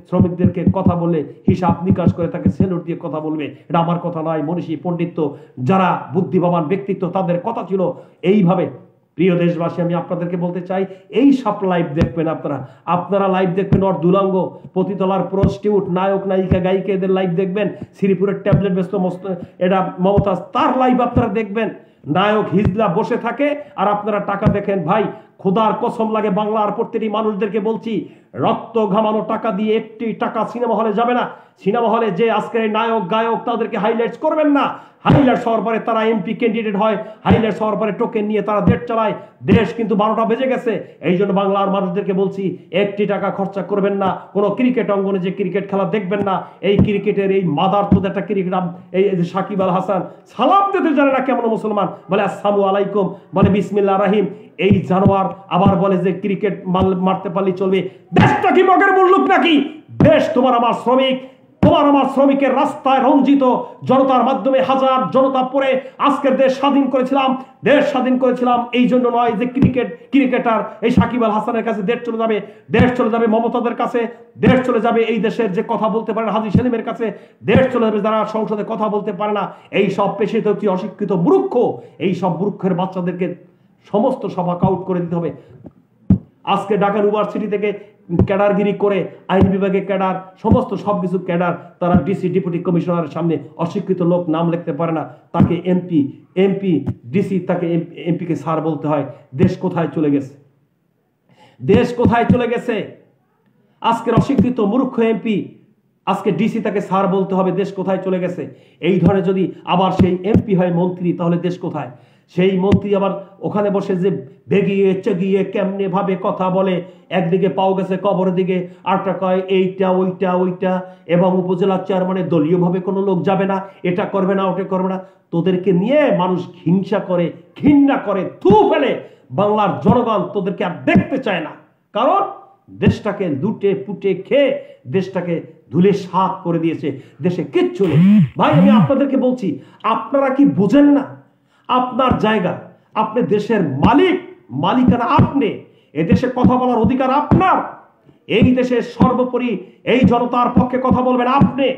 শ্রমিকদেরকে কথা বললে হিসাব নিকাশ করে তাকে সেলুট দিয়ে কথা বলবে। এটা আমার কথা নয়, মনীষী পণ্ডিত যারা বুদ্ধিমান ব্যক্তিত্ব তাদের কথা ছিল এইভাবে। প্রিয় দেশবাসী, আমি আপনাদেরকে বলতে চাই, এই সব লাইভ দেখবেন আপনারা লাইভ দেখবেন। দুলাঙ্গ পতিতলার প্রস্টিউট, নায়ক নায়িকা গায়িকা এদের লাইভ দেখবেন। শ্রীপুরের ট্যাবলেট ব্যস্ত মস্ত এটা মমতাজ, তার লাইভ আপনারা দেখবেন। নায়ক হিজলা বসে থাকে আর আপনারা টাকা দেখেন। ভাই খোদার কসম লাগে, বাংলার প্রত্যেকটি মানুষদেরকে বলছি, রক্ত ঘামানো টাকা দিয়ে একটি টাকা সিনেমা হলে যাবে না। সিনেমা হলে যে আজকের নায়ক গায়ক তাদেরকে হাইলাইটস করবেন না। হাইলাইটস হওয়ার পরে তারা এমপি ক্যান্ডিডেট হয়, হাইলাইটস হওয়ার পরে টোকেন নিয়ে তারা দেশ চালায়। দেশ কিন্তু 12টা বেজে গেছে। এই জন্য বাংলার মানুষদেরকে বলছি, একটি টাকা খরচা করবেন না। কোনো ক্রিকেট অঙ্গনে যে ক্রিকেট খেলা দেখবেন না। এই ক্রিকেটের এই মাদারচোদ একটা ক্রিকেট, এই যে সাকিব আল হাসান সালাম দিতে জানে না কেমন মুসলমান, বলে আসসালামু আলাইকুম, বলে বিসমিল্লাহ রাহিম। এই জানোয়ার আবার বলে যে ক্রিকেট মারতে পারলে চলবে। দেশটা কি মগের মুল্লুক নাকি? দেশ তোমার আমার শ্রমিক, তোমার আমার শ্রমিকের রাস্তায় রঞ্জিত জনতার মাধ্যমে হাজার জনতা পড়ে আজকের দেশ স্বাধীন করেছিলাম। দেশ স্বাধীন করেছিলাম এই জন্য নয় যে ক্রিকেটার এই সাকিব আল হাসানের কাছে দেশ চলে যাবে। দেশ চলে যাবে মমতাদের কাছে, দেশ চলে যাবে এই দেশের যে কথা বলতে পারে না হাজী সেলিমের কাছে, দেশ চলে যাবে যারা সংসদে কথা বলতে পারে না। এই সব পেশিত অশিক্ষিত মূর্খ, এই সব মূর্খের বাচ্চাদেরকে সমস্ত সভা আউট করে দিতে হবে। আজকে ঢাকা ইউনিভার্সিটি থেকে ক্যাডারগিরি করে আইন বিভাগে ক্যাডার, সমস্ত সবকিছু ক্যাডার, তারা ডিসি ডেপুটি কমিশনারের সামনে অশিক্ষিত লোক নাম লিখতে পারে না, তাকে এমপি ডিসি, তাকে এমপিকে স্যার বলতে হয়। দেশ কোথায় চলে গেছে? দেশ কোথায় চলে গেছে? আজকের অশিক্ষিত মূর্খ এমপি আজকে ডিসি তাকে স্যার বলতে হবে। দেশ কোথায় চলে গেছে? এই ধরনের যদি আবার সেই এমপি হয় মন্ত্রী, তাহলে দেশ কোথায়? সেই মন্ত্রী আবার ওখানে বসে যে বেগিয়ে চেগিয়ে কেমনে ভাবে কথা বলে, একদিকে পাও গেছে কবরের দিকে, আরটা কয় এইটা ওইটা, এবং উপজেলা চেয়ারম্যানের দলীয় ভাবে কোনো লোক যাবে না, এটা করবে না ওটা করবে না। তোদেরকে নিয়ে মানুষ হিংসা করে, ঘৃণা করে, থু ফেলে। বাংলার জনগণ তোদেরকে আর দেখতে চায় না, কারণ দেশটাকে লুটে পুটে খেয়ে দেশটাকে ধুলে শাক করে দিয়েছে। দেশে কিচ্ছু নেই। ভাই আমি আপনাদেরকে বলছি, আপনারা কি বুঝেন না? আপনার জায়গা, আপনি দেশের মালিকানা আপনি, এদেশে কথা বলার অধিকার আপনার। এই দেশের সর্বোপরি এই জনতার পক্ষে কথা বলবেন আপনি,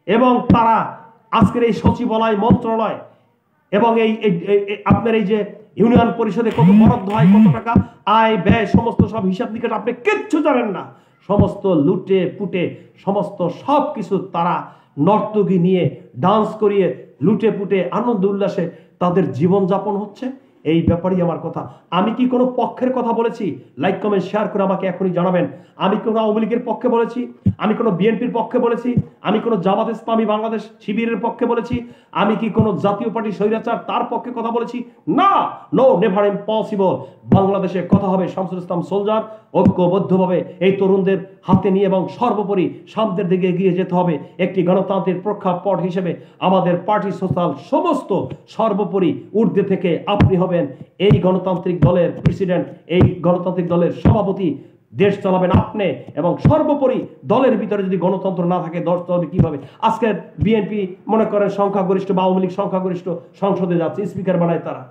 এবং তারা আজকের এই সচিবালয়, মন্ত্রণালয় এবং এই আপনার এই যে ইউনিয়ন পরিষদে কত বরাদ্দ হয়, কত টাকা আয় ব্যয়, সমস্ত সব হিসাব নিকাশ আপনি কিচ্ছু জানেন না। সমস্ত লুটে পুটে সমস্ত সব কিছু তারা নর্তকী নিয়ে ডান্স করিয়ে লুটে পুটে আনন্দ উল্লাসে তাদের জীবন যাপন হচ্ছে। এই ব্যাপারেই আমার কথা। আমি কি কোনো পক্ষের কথা বলেছি? লাইক কমেন্ট শেয়ার করে আমাকে এখনই জানাবেন। আমি কোনো আওয়ামী লীগের পক্ষে বলেছি? আমি কোনো বিএনপির পক্ষে বলেছি? আমি কোনো জামাত ইসলামী বাংলাদেশ শিবিরের পক্ষে বলেছি? আমি কি কোনো জাতীয় পার্টি স্বৈরাচার তার পক্ষে কথা বলেছি? না, নো, নেভার ইম্পসিবল। বাংলাদেশে কথা হবে শামসুল ইসলাম সোলজার, ঐক্যবদ্ধভাবে এই তরুণদের হাতে নিয়ে, এবং সর্বোপরি সামনের দিকে এগিয়ে যেতে হবে। একটি গণতান্ত্রিক প্রেক্ষাপট হিসেবে আমাদের পার্টি সোশ্যাল সমস্ত সর্বোপরি ঊর্ধ্বে থেকে আপনি হবেন এই গণতান্ত্রিক দলের প্রেসিডেন্ট, এই গণতান্ত্রিক দলের সভাপতি। দেশ চালাবেন আপনি, এবং সর্বোপরি দলের ভিতরে যদি গণতন্ত্র না থাকে দল চলবে কিভাবে? আজকের বিএনপি মনে করেন সংখ্যাগরিষ্ঠ বা আওয়ামী লীগ সংখ্যাগরিষ্ঠ সংসদে যাচ্ছে, স্পিকার বানায় তারা।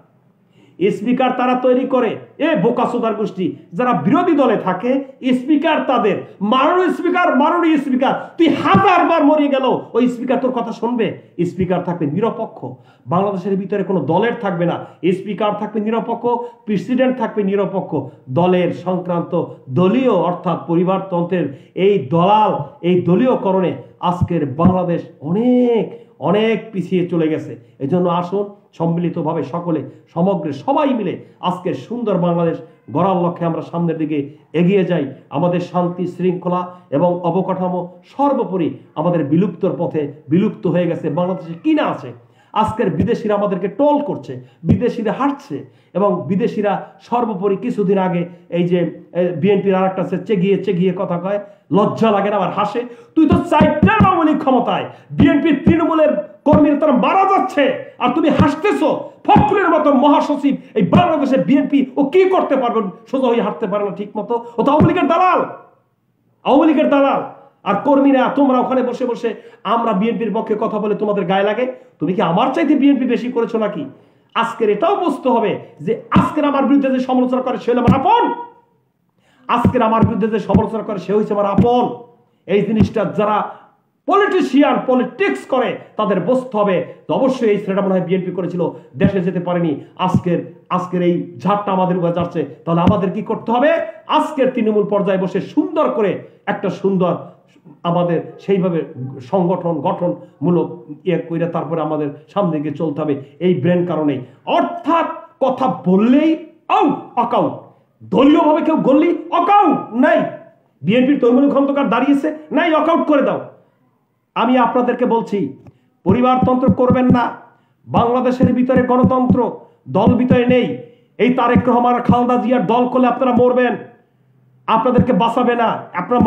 স্পিকার তারা তৈরি করে, এ বোকাচোদার গোষ্ঠী যারা বিরোধী দলে থাকে, স্পিকার তাদের মাননীয় স্পিকার তুই 1000 বার মরে গেল ওই স্পিকার তোর কথা শুনবে? স্পিকার থাকবে নিরপেক্ষ, বাংলাদেশের ভিতরে কোনো দলের থাকবে না, স্পিকার থাকবে নিরপেক্ষ, প্রেসিডেন্ট থাকবে নিরপেক্ষ। দলের সংক্রান্ত দলীয় অর্থাৎ পরিবারতন্ত্রের এই দলীয়করণে আজকের বাংলাদেশ অনেক অনেক পিছিয়ে চলে গেছে। এজন্য আসুন সম্মিলিতভাবে সকলে সবাই মিলে আজকের সুন্দর বাংলাদেশ গড়ার লক্ষ্যে আমরা সামনের দিকে এগিয়ে যাই। আমাদের শান্তি শৃঙ্খলা এবং অবকাঠামো সর্বোপরি আমাদের বিলুপ্তর পথে, বিলুপ্ত হয়ে গেছে। বাংলাদেশে কি না আছে? আজকের বিদেশিরা আমাদেরকে টোল করছে, বিদেশিরা হাঁটছে এবং বিদেশিরা সর্বোপরি কিছুদিন আগে এই যে বিএনপির আরেকটা চেগিয়ে কথা কয়, লজ্জা লাগে না? আবার হাসে। তুই তো 4টা আওয়ামী লীগ ক্ষমতায়, বিএনপির তৃণমূলের কর্মীরা তারা মারা যাচ্ছে আর তুমি হাসতেছো। ফখরুলের মতো মহাসচিব এই বাংলাদেশের বিএনপি ও কি করতে পারবেন? সোজা হয়ে হাঁটতে পারে না ঠিক মতো। ও তো আওয়ামী লীগের দালাল। আর কর্মীরা তোমরা ওখানে বসে বসে আমরা বিএনপির পক্ষে কথা বলে তোমাদের গায়ে লাগে। তুমি কি আমার চাইতে বিএনপি বেশি করেছো নাকি? আজকের এটাও বুঝতে হবে যে আজকের আমার বিরুদ্ধে যে সমালোচনা করে সে হলো আমার আপন। আজকের আমার বিরুদ্ধে যে সমালোচনা করে সে হয়েছে আমার আপন। এই জিনিসটা যারা পলিটিক্স করে তাদের বুঝতে হবে অবশ্যই এই ছেলেটা মনে হয় বিএনপি করেছিল, দেশে যেতে পারেনি, আজকের এই ঝাড়টা আমাদের উপরে যাচ্ছে। তাহলে আমাদের কি করতে হবে? আজকের তৃণমূল পর্যায়ে বসে সুন্দর করে একটা সুন্দর আমাদের সেইভাবে গঠনমূলক করে তারপরে আমাদের সামনে গিয়ে চলতে হবে। এই ব্রেন কারণেই, অর্থাৎ কথা বললেই আউট, দলীয়ভাবে কেউ গড়লেই অকাউট নাই। বিএনপির তৈমুল খন্দকার দাঁড়িয়েছে, নাই, অকাউট করে দাও। আমি আপনাদেরকে বলছি পরিবারতন্ত্র করবেন না। বাংলাদেশের ভিতরে গণতন্ত্র দল ভিতরে নেই। এই তারেক রহমান খালেদা জিয়ার দল করলে আপনারা মরবেন, আপনাদেরকে বাঁচাবে না, আপনারা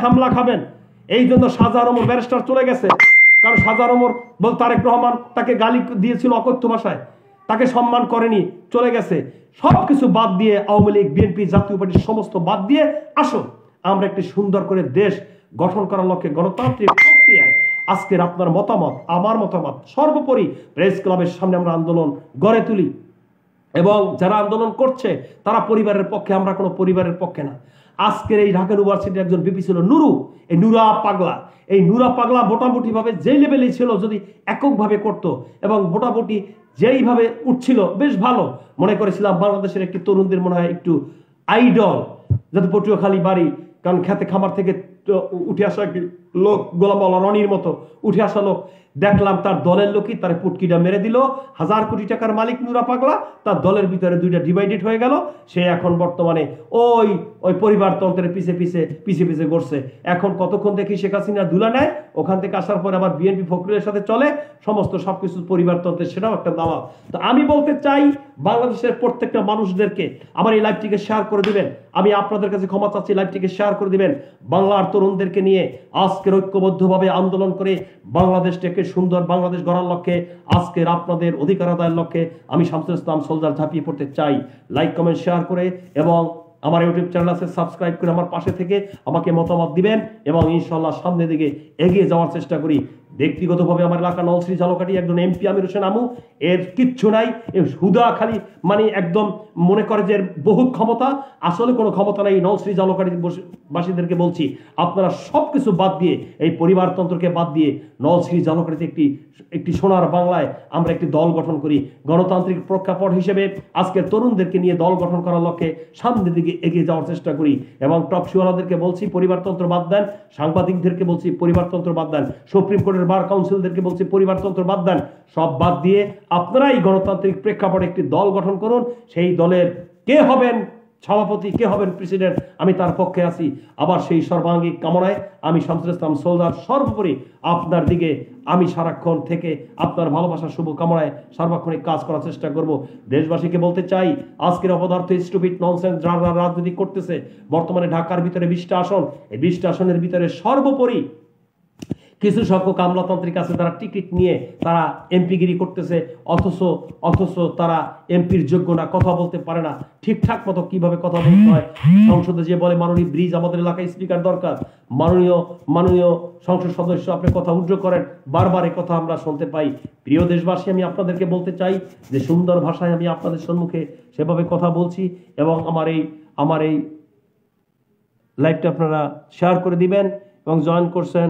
হামলা খাবেন। এই জন্য শাহজাহান ওমর ব্যারিস্টার চলে গেছে। কারণ শাহজাহান ওমর তারেক রহমান তাকে গালি দিয়েছিল অকথ্য ভাষায়, তাকে সম্মান করেনি, চলে গেছে। সবকিছু বাদ দিয়ে আওয়ামী লীগ, বিএনপি, জাতীয় পার্টির সমস্ত বাদ দিয়ে আসুন আমরা একটি সুন্দর করে দেশ গঠন করার লক্ষ্যে গণতান্ত্রিক প্রক্রিয়ায় আজকের আপনার মতামত, আমার মতামত সর্বোপরি প্রেস ক্লাবের সামনে আমরা আন্দোলন গড়ে তুলি। এবং যারা আন্দোলন করছে তারা পরিবারের পক্ষে, আমরা কোনো পরিবারের পক্ষে না। আজকের এই ঢাকা ইউনিভার্সিটির একজন বিপি ছিল নুরু, এই নুরা পাগলা মোটামুটি ভাবে যে লেভেলে ছিল যদি এককভাবে করতো এবং মোটামুটি যেইভাবে উঠছিল বেশ ভালো, মনে করেছিলাম বাংলাদেশের একটি তরুণদের মনে হয় একটু আইডল, যাতে পটুয়াখালী বাড়ি, কারণ খেতে খামার থেকে উঠে আসা একটি লোক, গোলাম মাওলা রনির মতো উঠে আসা লোক। দেখলাম তার দলের লোকই তার পুটকিটা মেরে দিল। 1000 কোটি টাকার মালিক নুরা পাগলা, তার দলের ভিতরে দুইটা ডিভাইডেড হয়ে গেল। সে এখন বর্তমানে ওই পরিবারতন্ত্রের পিছে ঘুরছে। এখন কতক্ষণ দেখি শেখ হাসিনা দুলা নেয়, ওখান থেকে আসার পরে আবার বিএনপি ফখরুলের সাথে চলে, সমস্ত সবকিছু পরিবারতন্ত্রের, সেটাও একটা দাওয়া। তো আমি বলতে চাই বাংলাদেশের প্রত্যেকটা মানুষদেরকে আমার এই লাইভটিকে শেয়ার করে দিবেন। আমি আপনাদের কাছে ক্ষমা চাচ্ছি, লাইভটিকে শেয়ার করে দিবেন। বাংলার তরুণদেরকে নিয়ে আজকের ঐক্যবদ্ধভাবে আন্দোলন করে বাংলাদেশটাকে সুন্দর বাংলাদেশ গড়ার লক্ষ্যে, আজকের আপনাদের অধিকার আদায়ের লক্ষ্যে আমি শামসুল ইসলাম সোলজার ঝাঁপিয়ে পড়তে চাই। লাইক, কমেন্ট, শেয়ার করে এবং আমার ইউটিউব চ্যানেল আছে সাবস্ক্রাইব করে আমার পাশে থেকে আমাকে মতামত দিবেন এবং ইনশাল্লাহ সামনের দিকে এগিয়ে যাওয়ার চেষ্টা করি। ব্যক্তিগতভাবে আমার এলাকা নলছিরি ঝালকাঠি একজন এমপি আমির হোসেন আমু, এর কিচ্ছু নাই, হুদা খালি মানে একদম মনে করে যে বহুত ক্ষমতা, আসলে কোনো ক্ষমতা নাই। নলছিরি ঝালকাঠি বাসীদেরকে বলছি আপনারা সবকিছু বাদ দিয়ে, এই পরিবারতন্ত্রকে বাদ দিয়ে নলছিরি ঝালকাঠিতে একটি সোনার বাংলায় আমরা একটি দল গঠন করি। গণতান্ত্রিক প্রেক্ষাপট হিসেবে আজকের তরুণদেরকে নিয়ে দল গঠন করার লক্ষ্যে সামনের দিকে এগিয়ে যাওয়ার চেষ্টা করি এবং টকশোওয়ালাদেরকে বলছি পরিবারতন্ত্র বাদ দেন, সাংবাদিকদেরকে বলছি পরিবারতন্ত্র বাদ দেন, সুপ্রিম কোর্টের বার কাউন্সিলদেরকে বলছি পরিবারতন্ত্র বাদ দেন। সব বাদ দিয়ে আপনারাই গণতান্ত্রিক প্রেক্ষাপটে একটি দল গঠন করুন। সেই দলের কে হবেন সভাপতি, কে হবেন প্রেসিডেন্ট, আমি তার পক্ষে আছি। আবার সেই সর্বাঙ্গীন কামনায় আমি শামসুল ইসলাম সোলজার সর্বোপরি আপনার দিকে আমি সারাক্ষণ থেকে আপনার ভালোবাসার শুভ কামনায় সার্বক্ষণিক কাজ করার চেষ্টা করব। দেশবাসীকে বলতে চাই আজকের অপদার্থ স্টুপিড ননসেন্স যারা রাজনীতি করতেছে, বর্তমানে ঢাকার ভিতরে 20টা আসন, এই 20টা আসনের ভিতরে সর্বোপরি কিছু সংখ্যক আমলাতান্ত্রিক আছে তারা টিকিট নিয়ে তারা এমপিগিরি করতেছে, অথচ তারা এমপির যোগ্য না, কথা বলতে পারে না ঠিকঠাক মতো। কিভাবে কথা বলতে হয় সংসদে যে বলে মাননীয় ব্রিজ আমাদের এলাকায় স্পিকার দরকার, মাননীয় সংসদ সদস্য আপনি কথা উজ্জ্ব করেন, বারবার এই কথা আমরা শুনতে পাই। প্রিয় দেশবাসী, আমি আপনাদেরকে বলতে চাই যে সুন্দর ভাষায় আমি আপনাদের সম্মুখে সেভাবে কথা বলছি, এবং আমার এই লাইভটা আপনারা শেয়ার করে দিবেন এবং জয়েন করছেন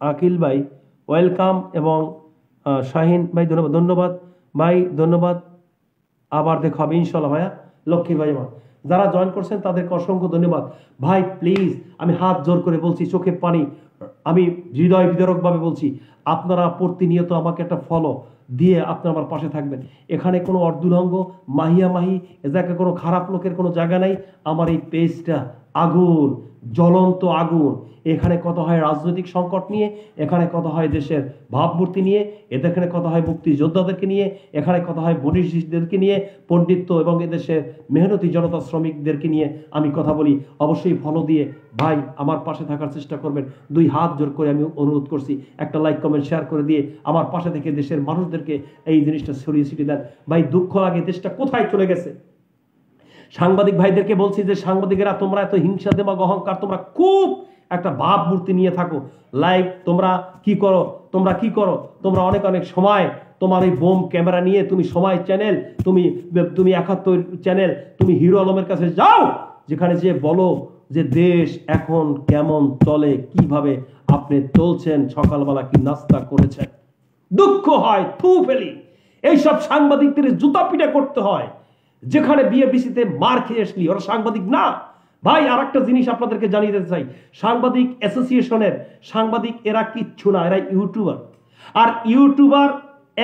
আকিল ভাই ওয়েলকাম, এবং শাহিন ভাই ধন্যবাদ ভাই, ধন্যবাদ। আবার দেখা হবে ইনশাল্লাহ ভাইয়া, লক্ষ্মী ভাই আমার যারা জয়েন করছেন তাদেরকে অসংখ্য ধন্যবাদ। ভাই প্লিজ, আমি হাত জোর করে বলছি, চোখে পানি, আমি হৃদয় বিদারক ভাবে বলছি, আপনারা প্রতিনিয়ত আমাকে একটা ফলো দিয়ে আপনারা আমার পাশে থাকবেন। এখানে কোনো অর্ধুলঙ্গ মাহিয়ামাহি এ জায়গায় কোনো খারাপ লোকের কোনো জায়গা নাই। আমার এই পেজটা আগুন, জ্বলন্ত আগুন। এখানে কথা হয় রাজনৈতিক সংকট নিয়ে, এখানে কথা হয় দেশের ভাবমূর্তি নিয়ে, এখানে কথা হয় মুক্তিযোদ্ধাদেরকে নিয়ে, এখানে কথা হয় মনীষীদেরকে নিয়ে, পণ্ডিত্য এবং এদেশের মেহনতি জনতা শ্রমিকদেরকে নিয়ে আমি কথা বলি। অবশ্যই ফলো দিয়ে ভাই আমার পাশে থাকার চেষ্টা করবেন। দুই হাত জোর করে আমি অনুরোধ করছি, একটা লাইক কমেন্ট শেয়ার করে দিয়ে আমার পাশে থেকে দেশের মানুষদেরকে এই জিনিসটা ছড়িয়ে ছিটিয়ে দেন। ভাই দুঃখ লাগে, দেশটা কোথায় চলে গেছে। সাংবাদিক ভাইদেরকে বলছি যে সাংবাদিকেরা তোমরা এত হিংসা দেমাগ অহংকার, তোমরা খুব একটা ভাবমূর্তি নিয়ে থাকো। লাইভ তোমরা কি করো, তোমরা অনেক সময় তোমার এই বোম ক্যামেরা নিয়ে তুমি সময় চ্যানেল, তুমি 71 চ্যানেল, তুমি হিরো আলমের কাছে যাও, যেখানে যে বলো যে দেশ এখন কেমন চলে, কিভাবে আপনি চলছেন, সকালবেলা কি নাস্তা করেছেন। দুঃখ হয়, থু ফেলি। এইসব সাংবাদিকদের জুতা পিটা করতে হয়। যেখানে বিএবিসিতে মার খেয়ে আসলি, ওরা সাংবাদিক না। ভাই আর একটা জিনিস আপনাদেরকে জানিয়ে দিতে চাই, সাংবাদিক অ্যাসোসিয়েশনের সাংবাদিক এরা কিচ্ছু না, এরা ইউটিউবার। আর ইউটিউবার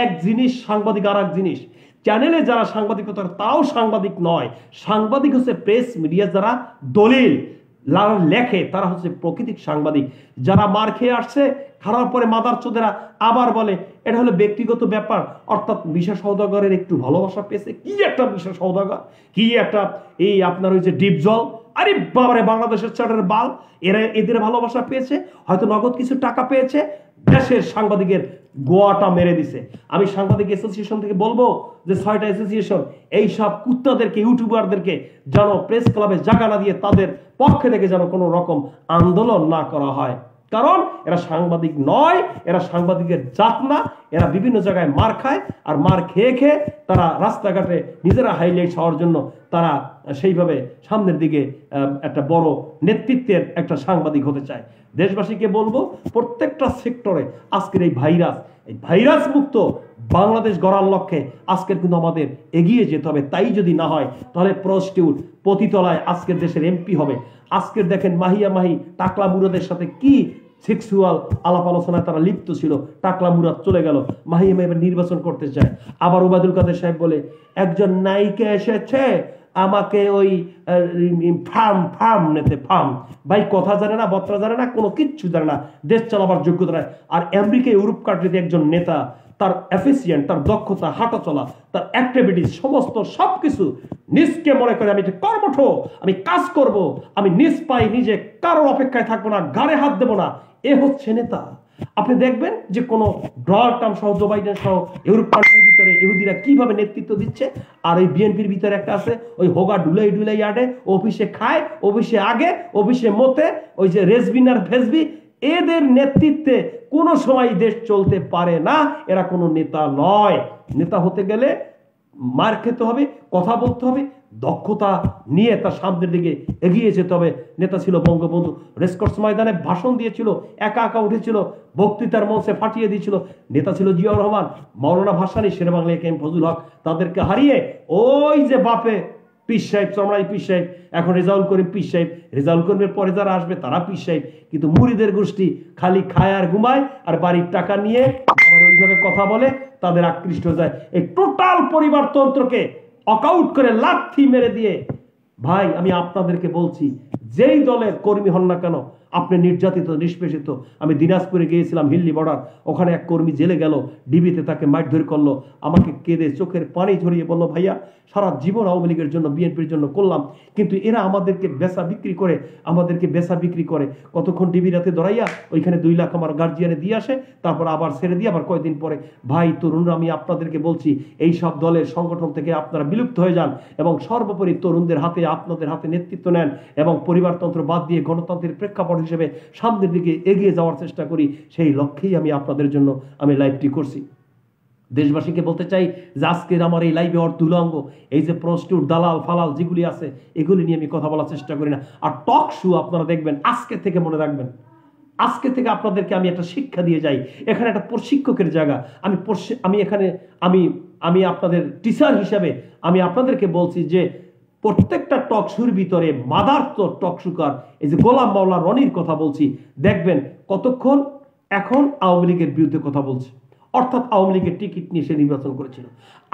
এক জিনিস, সাংবাদিক আর এক জিনিস। চ্যানেলে যারা সাংবাদিকতা তাও সাংবাদিক নয়, সাংবাদিক হচ্ছে প্রেস মিডিয়া যারা দলিল লেখে, তারা হচ্ছে প্রকৃতিক সাংবাদিক। যারা মার খেয়ে আসছে, খারাপ পরে মাদার চোদেরা আবার বলে এটা হলো ব্যক্তিগত ব্যাপার, অর্থাৎ মিশা সওদাগরের একটু ভালোবাসা পেয়েছে। কি একটা মিশা সওদাগর, কি একটা এই আপনার ওই যে ডিপ জল, আরে বাবারে বাংলাদেশের চাটের বাল, এদের ভালোবাসা পেয়েছে, হয়তো নগদ কিছু টাকা পেয়েছে, দেশের সাংবাদিকের গোয়াটা মেরে দিছে। আমি সাংবাদিক অ্যাসোসিয়েশন থেকে বলবো যে 6টা অ্যাসোসিয়েশন এই সব কুত্তাদেরকে, ইউটিউবারদেরকে যেন প্রেস ক্লাবে জায়গা না দিয়ে তাদের পক্ষে থেকে যেন কোনো রকম আন্দোলন না করা হয়। কারণ এরা সাংবাদিক নয়, এরা সাংবাদিকের জাত না। এরা বিভিন্ন জায়গায় মার খায়, আর মার খেয়ে খেয়ে তারা রাস্তাঘাটে নিজেরা হাইলাইট হওয়ার জন্য তারা সেইভাবে সামনের দিকে একটা বড় নেতৃত্বের একটা সাংবাদিক হতে চায়। দেশবাসীকে বলবো, প্রত্যেকটা সেক্টরে আজকের এই ভাইরাস মুক্ত বাংলাদেশ গড়ার লক্ষ্যে আজকের কিন্তু আমাদের এগিয়ে যেতে হবে। তাই যদি না হয় তাহলে প্রস্টিটিউট পতিতলায় আজকের দেশের এমপি হবে। আজকের দেখেন মাহি টাকলা মুরাদের সাথে কি সেক্সুয়াল আলাপ আলোচনায় তারা লিপ্ত ছিল। টাকলা মুরাদ চলে গেল, মাহিয়া এবার নির্বাচন করতে চায়। আবার ওবায়দুল কাদের সাহেব বলে একজন নায়িকা এসেছে আমাকে ওই ফার্ম নিতে। ভাই কথা জানে না, বত্রা জানে না, কোনো কিচ্ছু জানে না, দেশ চালাবার যোগ্যতা নাই। আর আমেরিকা ইউরোপ কান্ট্রিতে একজন নেতা, তার এফিসিয়েন্ট, তার দক্ষতা, হাঁটা চলা, তার অ্যাক্টিভিটিস সমস্ত সবকিছু নিজকে মনে করে আমি কর্মঠ, আমি কাজ করব, আমি নিজ পাই নিজে, কারোর অপেক্ষায় থাকবো না, গাড়ে হাত দেবো না। এ হচ্ছে নেতা। আপনি দেখবেন যে কোনো ডোনাল্ড ট্রাম্প সহ, জো বাইডেন সহ ইউরোপ কান্ট্রির ভিতরে ইহুদিরা কিভাবে নেতৃত্ব দিচ্ছে। আর ওই বিএনপির ভিতরে একটা আছে, ওই হোগা ডুলাই আডে, অফিসে খায়, অফিসে আগে, অফিসে মতে, ওই যে রেজবিন আর ফেসবি, এদের নেতৃত্বে কোনো সময় দেশ চলতে পারে না। এরা কোনো নেতা নয়। নেতা হতে গেলে মার খেতে হবে, কথা বলতে হবে, দক্ষতা নিয়ে তার সামনের দিকে এগিয়ে যেতে হবে। নেতা ছিল বঙ্গবন্ধু, রেসকোর্স ময়দানে ভাষণ দিয়েছিল, একা উঠেছিল, বক্তৃতার মঞ্চে ফাটিয়ে দিয়েছিল। নেতা ছিল জিয়াউর রহমান, মাওলানা ভাসানী, শেরেবাংলা একে এম ফজলুল হক। তাদেরকে হারিয়ে ওই যে বাপে পীর সাহেব, চমড়াই পীর সাহেব, এখন রেজাউল করিম পীর সাহেব, রেজাউল করিমের পরে যারা আসবে তারা পীর সাহেব। কিন্তু মুরিদের গোষ্ঠী খালি খায় আর ঘুমায়, আর বাড়ির টাকা নিয়ে আবার ওইভাবে কথা বলে, তাদের আকৃষ্ট যায়। এই টোটাল পরিবারতন্ত্রকে অকাউট করে লাথি মেরে দিয়ে, ভাই আমি আপনাদেরকে বলছি, যেই দলের কর্মী হন না কেন, আপনি নির্যাতিত নিষ্পেষিত। আমি দিনাজপুরে গিয়েছিলাম, হিল্লি বর্ডার, ওখানে এক কর্মী জেলে গেল, ডিবিতে তাকে মারধর করলো, আমাকে কেঁদে চোখের পানি ঝরিয়ে বলল, ভাইয়া সারা জীবন আওয়ামী লীগের জন্য বিএনপির জন্য করলাম, কিন্তু এরা আমাদেরকে বেচা বিক্রি করে কতক্ষণ ডিবি রাতে দৌড়াইয়া ওইখানে 2 লাখ আমার গার্জিয়ানে দিয়ে আসে, তারপর আবার ছেড়ে দিয়ে আবার কয়েকদিন পরে। ভাই তরুণরা, আমি আপনাদেরকে বলছি এই সব দলের সংগঠন থেকে আপনারা বিলুপ্ত হয়ে যান এবং সর্বোপরি তরুণদের হাতে, আপনাদের হাতে নেতৃত্ব নেন এবং পরিবারতন্ত্র বাদ দিয়ে গণতন্ত্রের প্রেক্ষাপট হিসেবে সামনের দিকে এগিয়ে যাওয়ার চেষ্টা করি। সেই লক্ষ্যেই আমি আপনাদের জন্য আমি লাইভটি করছি। দেশবাসীকে বলতে চাই যে আজকের আমার এই লাইভে অর্ধুলঙ্গ এই যে প্রস্টিটিউট, দালাল ফালাল যেগুলি আছে, এগুলি নিয়ে আমি কথা বলার চেষ্টা করি না। আর টক শো আপনারা দেখবেন, আজকে থেকে মনে রাখবেন, আজকে থেকে আপনাদেরকে আমি একটা শিক্ষা দিয়ে যাই। এখানে একটা প্রশিক্ষকের জায়গা, আমি এখানে আমি আপনাদের টিচার হিসাবে আমি আপনাদেরকে বলছি যে প্রত্যেকটা টক শোর ভিতরে মাদার্থ টক শুকার এই যে গোলাম মাওলা রনির কথা বলছি, দেখবেন কতক্ষণ এখন আওয়ামী লীগের বিরুদ্ধে কথা বলছে, অর্থাৎ আওয়ামী লীগের টিকিট নিয়ে সে নির্বাচন করেছিল।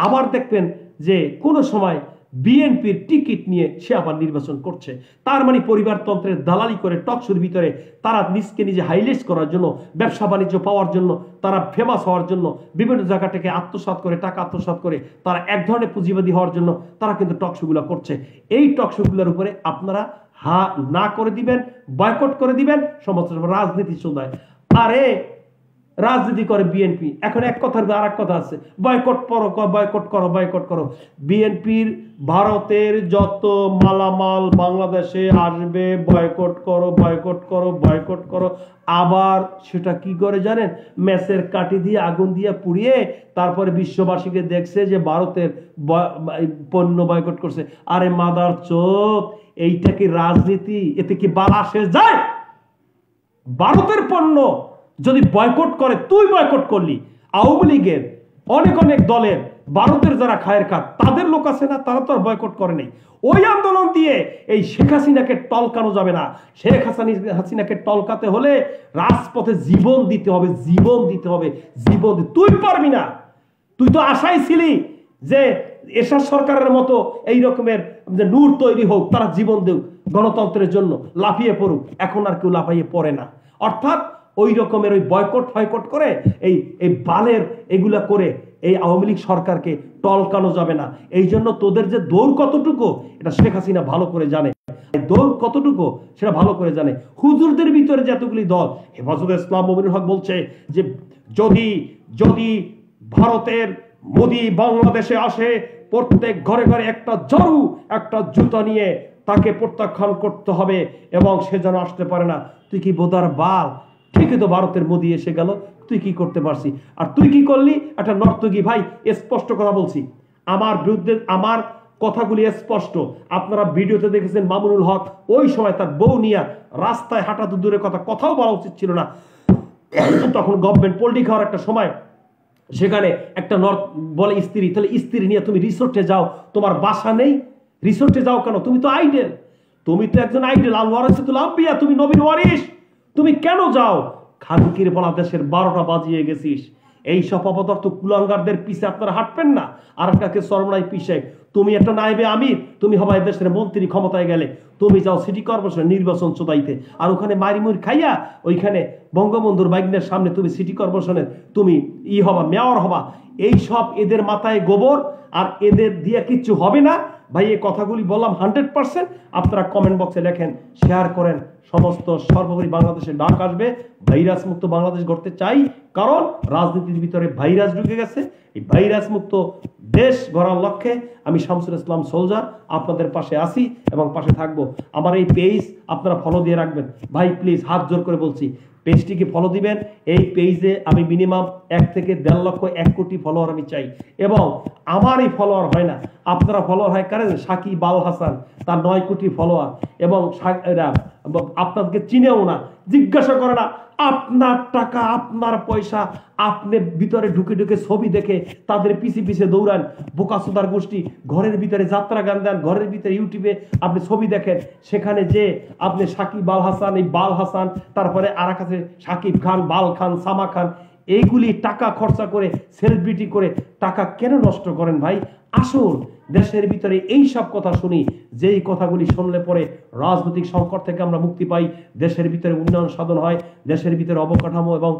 আবার দেখবেন যে কোনো সময় বিএনপির টিকিট নিয়ে সে আবার নির্বাচন করছে। তার মানে পরিবারতন্ত্রের দালালি করে টকশোর ভিতরে তারা নিজে হাইলাইট করার জন্য, ব্যবসা বাণিজ্য পাওয়ার জন্য, তারা ফেমাস হওয়ার জন্য বিভিন্ন জায়গা থেকে আত্মসাৎ করে, টাকা আত্মসাৎ করে তারা এক ধরনের পুঁজিবাদী হওয়ার জন্য তারা কিন্তু টকশোগুলো করছে। এই টকশোগুলোর উপরে আপনারা হা না করে দিবেন, বয়কট করে দিবেন, সমস্ত রাজনীতি চলবে। আরে রাজনীতি করে বিএনপি, এখন এক কথার আর এক কথা আছে, বয়কট করো। বিএনপির ভারতের যত মালামাল বাংলাদেশে আসবে বয়কট করো। আবার সেটা কি করে জানেন? ম্যাচের কাঠি দিয়ে আগুন দিয়ে পুড়িয়ে তারপরে বিশ্ববাসীকে দেখছে যে ভারতের পণ্য বয়কট করছে। আরে মাদার চোদ, এইটা কি রাজনীতি? এতে কি বালা আসে যায়? ভারতের পণ্য যদি বয়কট করে, তুই বয়কট করলি, আওয়ামী লীগের অনেক দলের ভারতের যারা খায়ের খাত তাদের লোক আছে না, তারা তো আর বয়কট করে নাই। ওই আন্দোলন দিয়ে এই শেখ হাসিনাকে টলকানো যাবে না। শেখ হাসিনাকে টলকাতে হলে রাজপথে জীবন দিতে হবে। তুই পারবি না। তুই তো আশাই ছিলি যে এরশাদ সরকারের মতো এই রকমের যে নূর তৈরি হোক, তারা জীবন দেউক গণতন্ত্রের জন্য, লাফিয়ে পড়ুক। এখন আর কেউ লাফাইয়ে পড়ে না। অর্থাৎ ওই রকমের ওই বয়কট করে এই বালের এগুলা করে এই আওয়ামী লীগ সরকারকে টলকানো যাবে না। এই জন্য তোদের যে দৌড় কতটুকু এটা শেখ হাসিনা ভালো করে জানে, দৌড় কতটুকু সেটা ভালো করে জানে। হুজুরদের ভিতরে যতগুলি দল, হেফাজতে ইসলাম মমিনুল হক বলছে যে যদি ভারতের মোদি বাংলাদেশে আসে, প্রত্যেক ঘরে একটা ঝাড়ু একটা জুতা নিয়ে তাকে প্রত্যাখ্যান করতে হবে এবং সে যেন আসতে পারে না। তুই কি বোধার বাল? ঠিকই তো, ভারতের মোদি এসে গেল, তুই কি করতে পারছি? আর তুই কি করলি? একটা নর্তকী। ভাই স্পষ্ট কথা বলছি, আমার বিরুদ্ধে আমার কথাগুলি স্পষ্ট। আপনারা ভিডিওতে দেখেছেন মামুনুল হক ওই সময় তার বউ নিয়ে রাস্তায় হাঁটা তো দূরের কথাও বলা উচিত ছিল না। তখন গভর্নমেন্ট পল্টি খাওয়ার একটা সময়, সেখানে একটা বলে স্ত্রী, তাহলে স্ত্রী নিয়ে তুমি রিসোর্টে যাও, তোমার বাসা নেই, রিসোর্টে যাও কেন? তুমি তো আইডেল, তুমি তো একজন আইডেল, আল ওয়ারিসুল আম্বিয়া, তুমি নবীর ওয়ারিস, তুমি কেন যাও? খানকির বলা দেশের 12টা বাজিয়ে গেছিস। এই সব অপদার্থ কুলাঙ্গারদের পিছে আপনারা হাঁটবেন না। আর কাকে সরমনাই পিছে তুমি একটা নাইবে আমির, তুমি হবা দেশের মন্ত্রী, ক্ষমতায় গেলে তুমি যাও সিটি কর্পোরেশন নির্বাচন চোদাইতে, আর ওখানে মারিমুর খাইয়া ওইখানে বঙ্গবন্ধুর বাইকনের সামনে তুমি সিটি কর্পোরেশনের তুমি হবা, মেয়র হবা। এই সব এদের মাথায় গোবর, আর এদের দিয়ে কিচ্ছু হবে না। ভাই এই কথাগুলি বললাম 100%। আপনারা কমেন্ট বক্সে লেখেন, শেয়ার করেন। সমস্ত সর্বোপরি বাংলাদেশে ডাক আসবে, ভাইরাস মুক্ত বাংলাদেশ গড়তে চাই, কারণ রাজনীতির ভিতরে ভাইরাস ঢুকে গেছে। এই ভাইরাস মুক্ত দেশ গড়ার লক্ষ্যে আমি শামসুল ইসলাম সোলজার আপনাদের পাশে আছি এবং পাশে থাকবো। আমার এই পেজ আপনারা ফলো দিয়ে রাখবেন। ভাই প্লিজ হাত জোর করে বলছি, পেজটিকে ফলো দিবেন। এই পেজে আমি মিনিমাম 1 থেকে 1.5 লক্ষ 1 কোটি ফলোয়ার আমি চাই, এবং আমার এই ফলোয়ার হয় না, আপনারা ফলোয়ার হয় কারেন। সাকিব আল হাসান, তার 9 কোটি ফলোয়ার, এবং আপনাদেরকে চিনেও না, জিজ্ঞাসা করে না। আপনার টাকা, আপনার পয়সা, আপনি ভিতরে ঢুকে ছবি দেখে তাদের পিছে দৌড়ান। বোকাসুদার গোষ্ঠী ঘরের ভিতরে যাত্রা গান দেন, ঘরের ভিতরে ইউটিউবে আপনি ছবি দেখেন, সেখানে যে আপনি সাকিব আল হাসান, এই বাল হাসান, তারপরে আর কাছে সাকিব খান, বাল খান, সামা খান, এইগুলি টাকা খরচা করে সেলিব্রিটি করে টাকা কেন নষ্ট করেন? ভাই আসুন, দেশের ভিতরে এই সব কথা শুনি, যেই কথাগুলি শুনলে পরে রাজনৈতিক সংকট থেকে আমরা মুক্তি পাই, দেশের ভিতরে উন্নয়ন সাধন হয়, দেশের ভিতরে অবকাঠামো এবং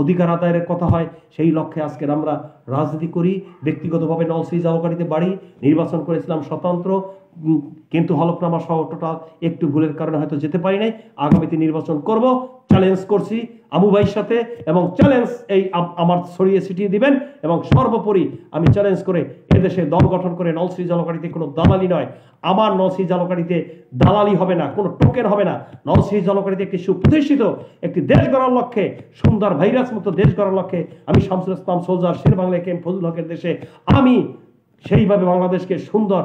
অধিকার আদায়ের কথা হয়, সেই লক্ষ্যে আজকের আমরা রাজনীতি করি। ব্যক্তিগতভাবে নলছিটি জালকাঠিতে বাড়ি, নির্বাচন করেছিলাম স্বতন্ত্র, কিন্তু হলফনামা সহ টোটাল একটু ভুলের কারণে হয়তো যেতে পারি নাই। আগামীতে নির্বাচন করব, চ্যালেঞ্জ করছি আমু ভাইয়ের সাথে, এবং চ্যালেঞ্জ এই আমার ছড়িয়ে ছিটিয়ে দিবেন। এবং সর্বোপরি আমি চ্যালেঞ্জ করে এদেশে দল গঠন করে নলছিটি জালকাঠিতে কোনো দালালি নয়, আমার নলছিটি জালকাঠিতে দালালি হবে না, কোনো টোকেন হবে না। নলছিটি জালকাঠিতে একটি সুপ্রতিষ্ঠিত একটি দেশ গড়ার লক্ষ্যে, সুন্দর ভাইরাস মতো দেশ গড়ার লক্ষ্যে আমি শামসুল ইসলাম সোলজার, শের বাংলা কেম ফজলুল হকের দেশে আমি সেইভাবে বাংলাদেশকে সুন্দর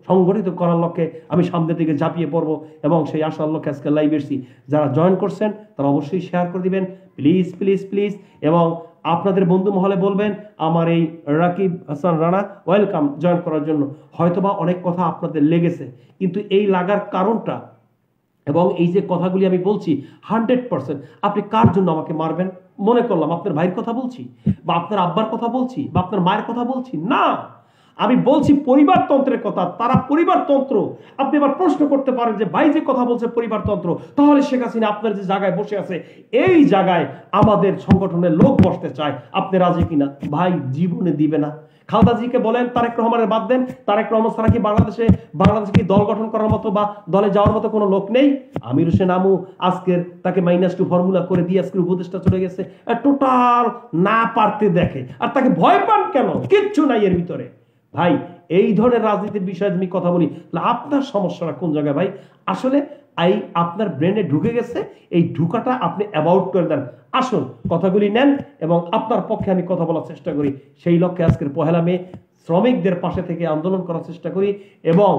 সংগঠিত করার লক্ষ্যে আমি সামনের দিকে ঝাঁপিয়ে পড়ব, এবং সেই আশার লক্ষ্যে আজকে লাইভ এসেছি। যারা জয়েন করছেন তারা অবশ্যই শেয়ার করে দিবেন, প্লিজ প্লিজ প্লিজ। এবং আপনাদের বন্ধু মহলে বলবেন আমার এই রাকিব হাসান রানা ওয়েলকাম জয়েন করার জন্য। হয়তোবা অনেক কথা আপনাদের লেগেছে, কিন্তু এই লাগার কারণটা এবং এই যে কথাগুলি আমি বলছি 100%, আপনি কার জন্য আমাকে মারবেন মনে করলাম? আপনার ভাইয়ের কথা বলছি, বা আপনার আব্বার কথা বলছি, বা আপনার মায়ের কথা বলছি না, আমি বলছি পরিবারতন্ত্রের কথা। তারা পরিবারতন্ত্র। আপনি এবার প্রশ্ন করতে পারেন যে ভাই যে কথা বলছে পরিবারতন্ত্র, তাহলে শেখ হাসিনা আপনার যে জায়গায় বসে আছে এই জায়গায় আমাদের সংগঠনের লোক বসতে চায়, আপনি রাজি কিনা? ভাই জীবনে দিবে না। খালেদা জিকে বলেন তারেক রহমানের বাদ দেন, তারেক রহমান ছাড়া কি বাংলাদেশে কি দল গঠন করার মতো বা দলে যাওয়ার মতো কোনো লোক নেই? আমির হোসেন আমু আজকের তাকে -2 ফর্মুলা করে দিয়ে আজকের উপদেষ্টা চলে গেছে, টোটাল না পারতে দেখে। আর তাকে ভয় পান কেন? কিচ্ছু নাই এর ভিতরে। ভাই এই ধরনের রাজনীতির বিষয়ে আমি কথা বলি, আপনার সমস্যাটা কোন জায়গায় ভাই? আসলে এই আপনার ব্রেনে ঢুকে গেছে, এই ঢুকাটা আপনি অ্যাভয়েড করে দেন। আসুন কথাগুলি নেন এবং আপনার পক্ষে আমি কথা বলার চেষ্টা করি। সেই লক্ষ্যে আজকের 1 মে শ্রমিকদের পাশে থেকে আন্দোলন করার চেষ্টা করি। এবং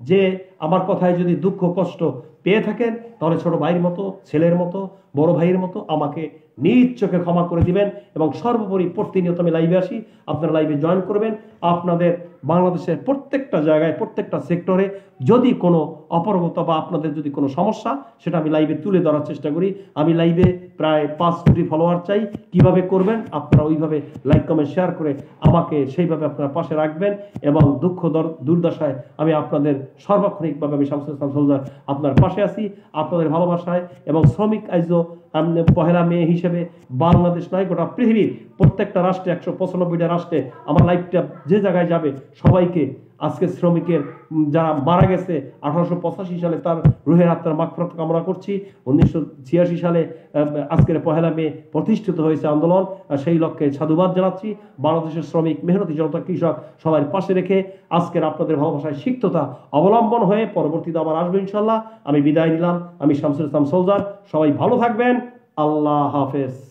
যে আমার কথায় যদি দুঃখ কষ্ট পেয়ে থাকেন, তাহলে ছোট ভাইয়ের মতো, ছেলের মতো, বড় ভাইয়ের মতো আমাকে নিজ চোখে ক্ষমা করে দিবেন। এবং সর্বোপরি প্রতিনিয়ত আমি লাইভে আসি, আপনারা লাইভে জয়েন করবেন। আপনাদের বাংলাদেশের প্রত্যেকটা জায়গায়, প্রত্যেকটা সেক্টরে যদি কোনো অপারগতা বা আপনাদের যদি কোনো সমস্যা, সেটা আমি লাইভে তুলে ধরার চেষ্টা করি। আমি লাইভে প্রায় 5 কোটি ফলোয়ার চাই। কিভাবে করবেন? আপনারা ওইভাবে লাইক কমেন্ট শেয়ার করে আমাকে সেইভাবে আপনারা পাশে রাখবেন। এবং দুঃখ দুর্দশায় আমি আপনাদের সর্বক্ষণিকভাবে আমি শামসুল ইসলাম সোলজার আপনার পাশে আছি, আপনাদের ভালোবাসায়। এবং শ্রমিক আইজও 1 মে হিসেবে বাংলাদেশ নয়, গোটা পৃথিবীর প্রত্যেকটা রাষ্ট্রে, 195টা রাষ্ট্রে আমার লাইভটা যে জায়গায় যাবে, সবাইকে আজকে শ্রমিকের যারা মারা গেছে 1885 সালে তার রুহের আত্মার মাগফিরাত কামনা করছি। 1986 সালে আজকের 1 মে প্রতিষ্ঠিত হয়েছে আন্দোলন, সেই লক্ষ্যে সাধুবাদ জানাচ্ছি। বাংলাদেশের শ্রমিক, মেহনতি জনতা, কৃষক সবার পাশে রেখে আজকের আপনাদের ভালোবাসায় সিক্ততা অবলম্বন হয়ে পরবর্তীতে আবার আসবে ইনশাল্লাহ। আমি বিদায় নিলাম। আমি শামসুল ইসলাম সোলজার। সবাই ভালো থাকবেন। আল্লাহ হাফেজ।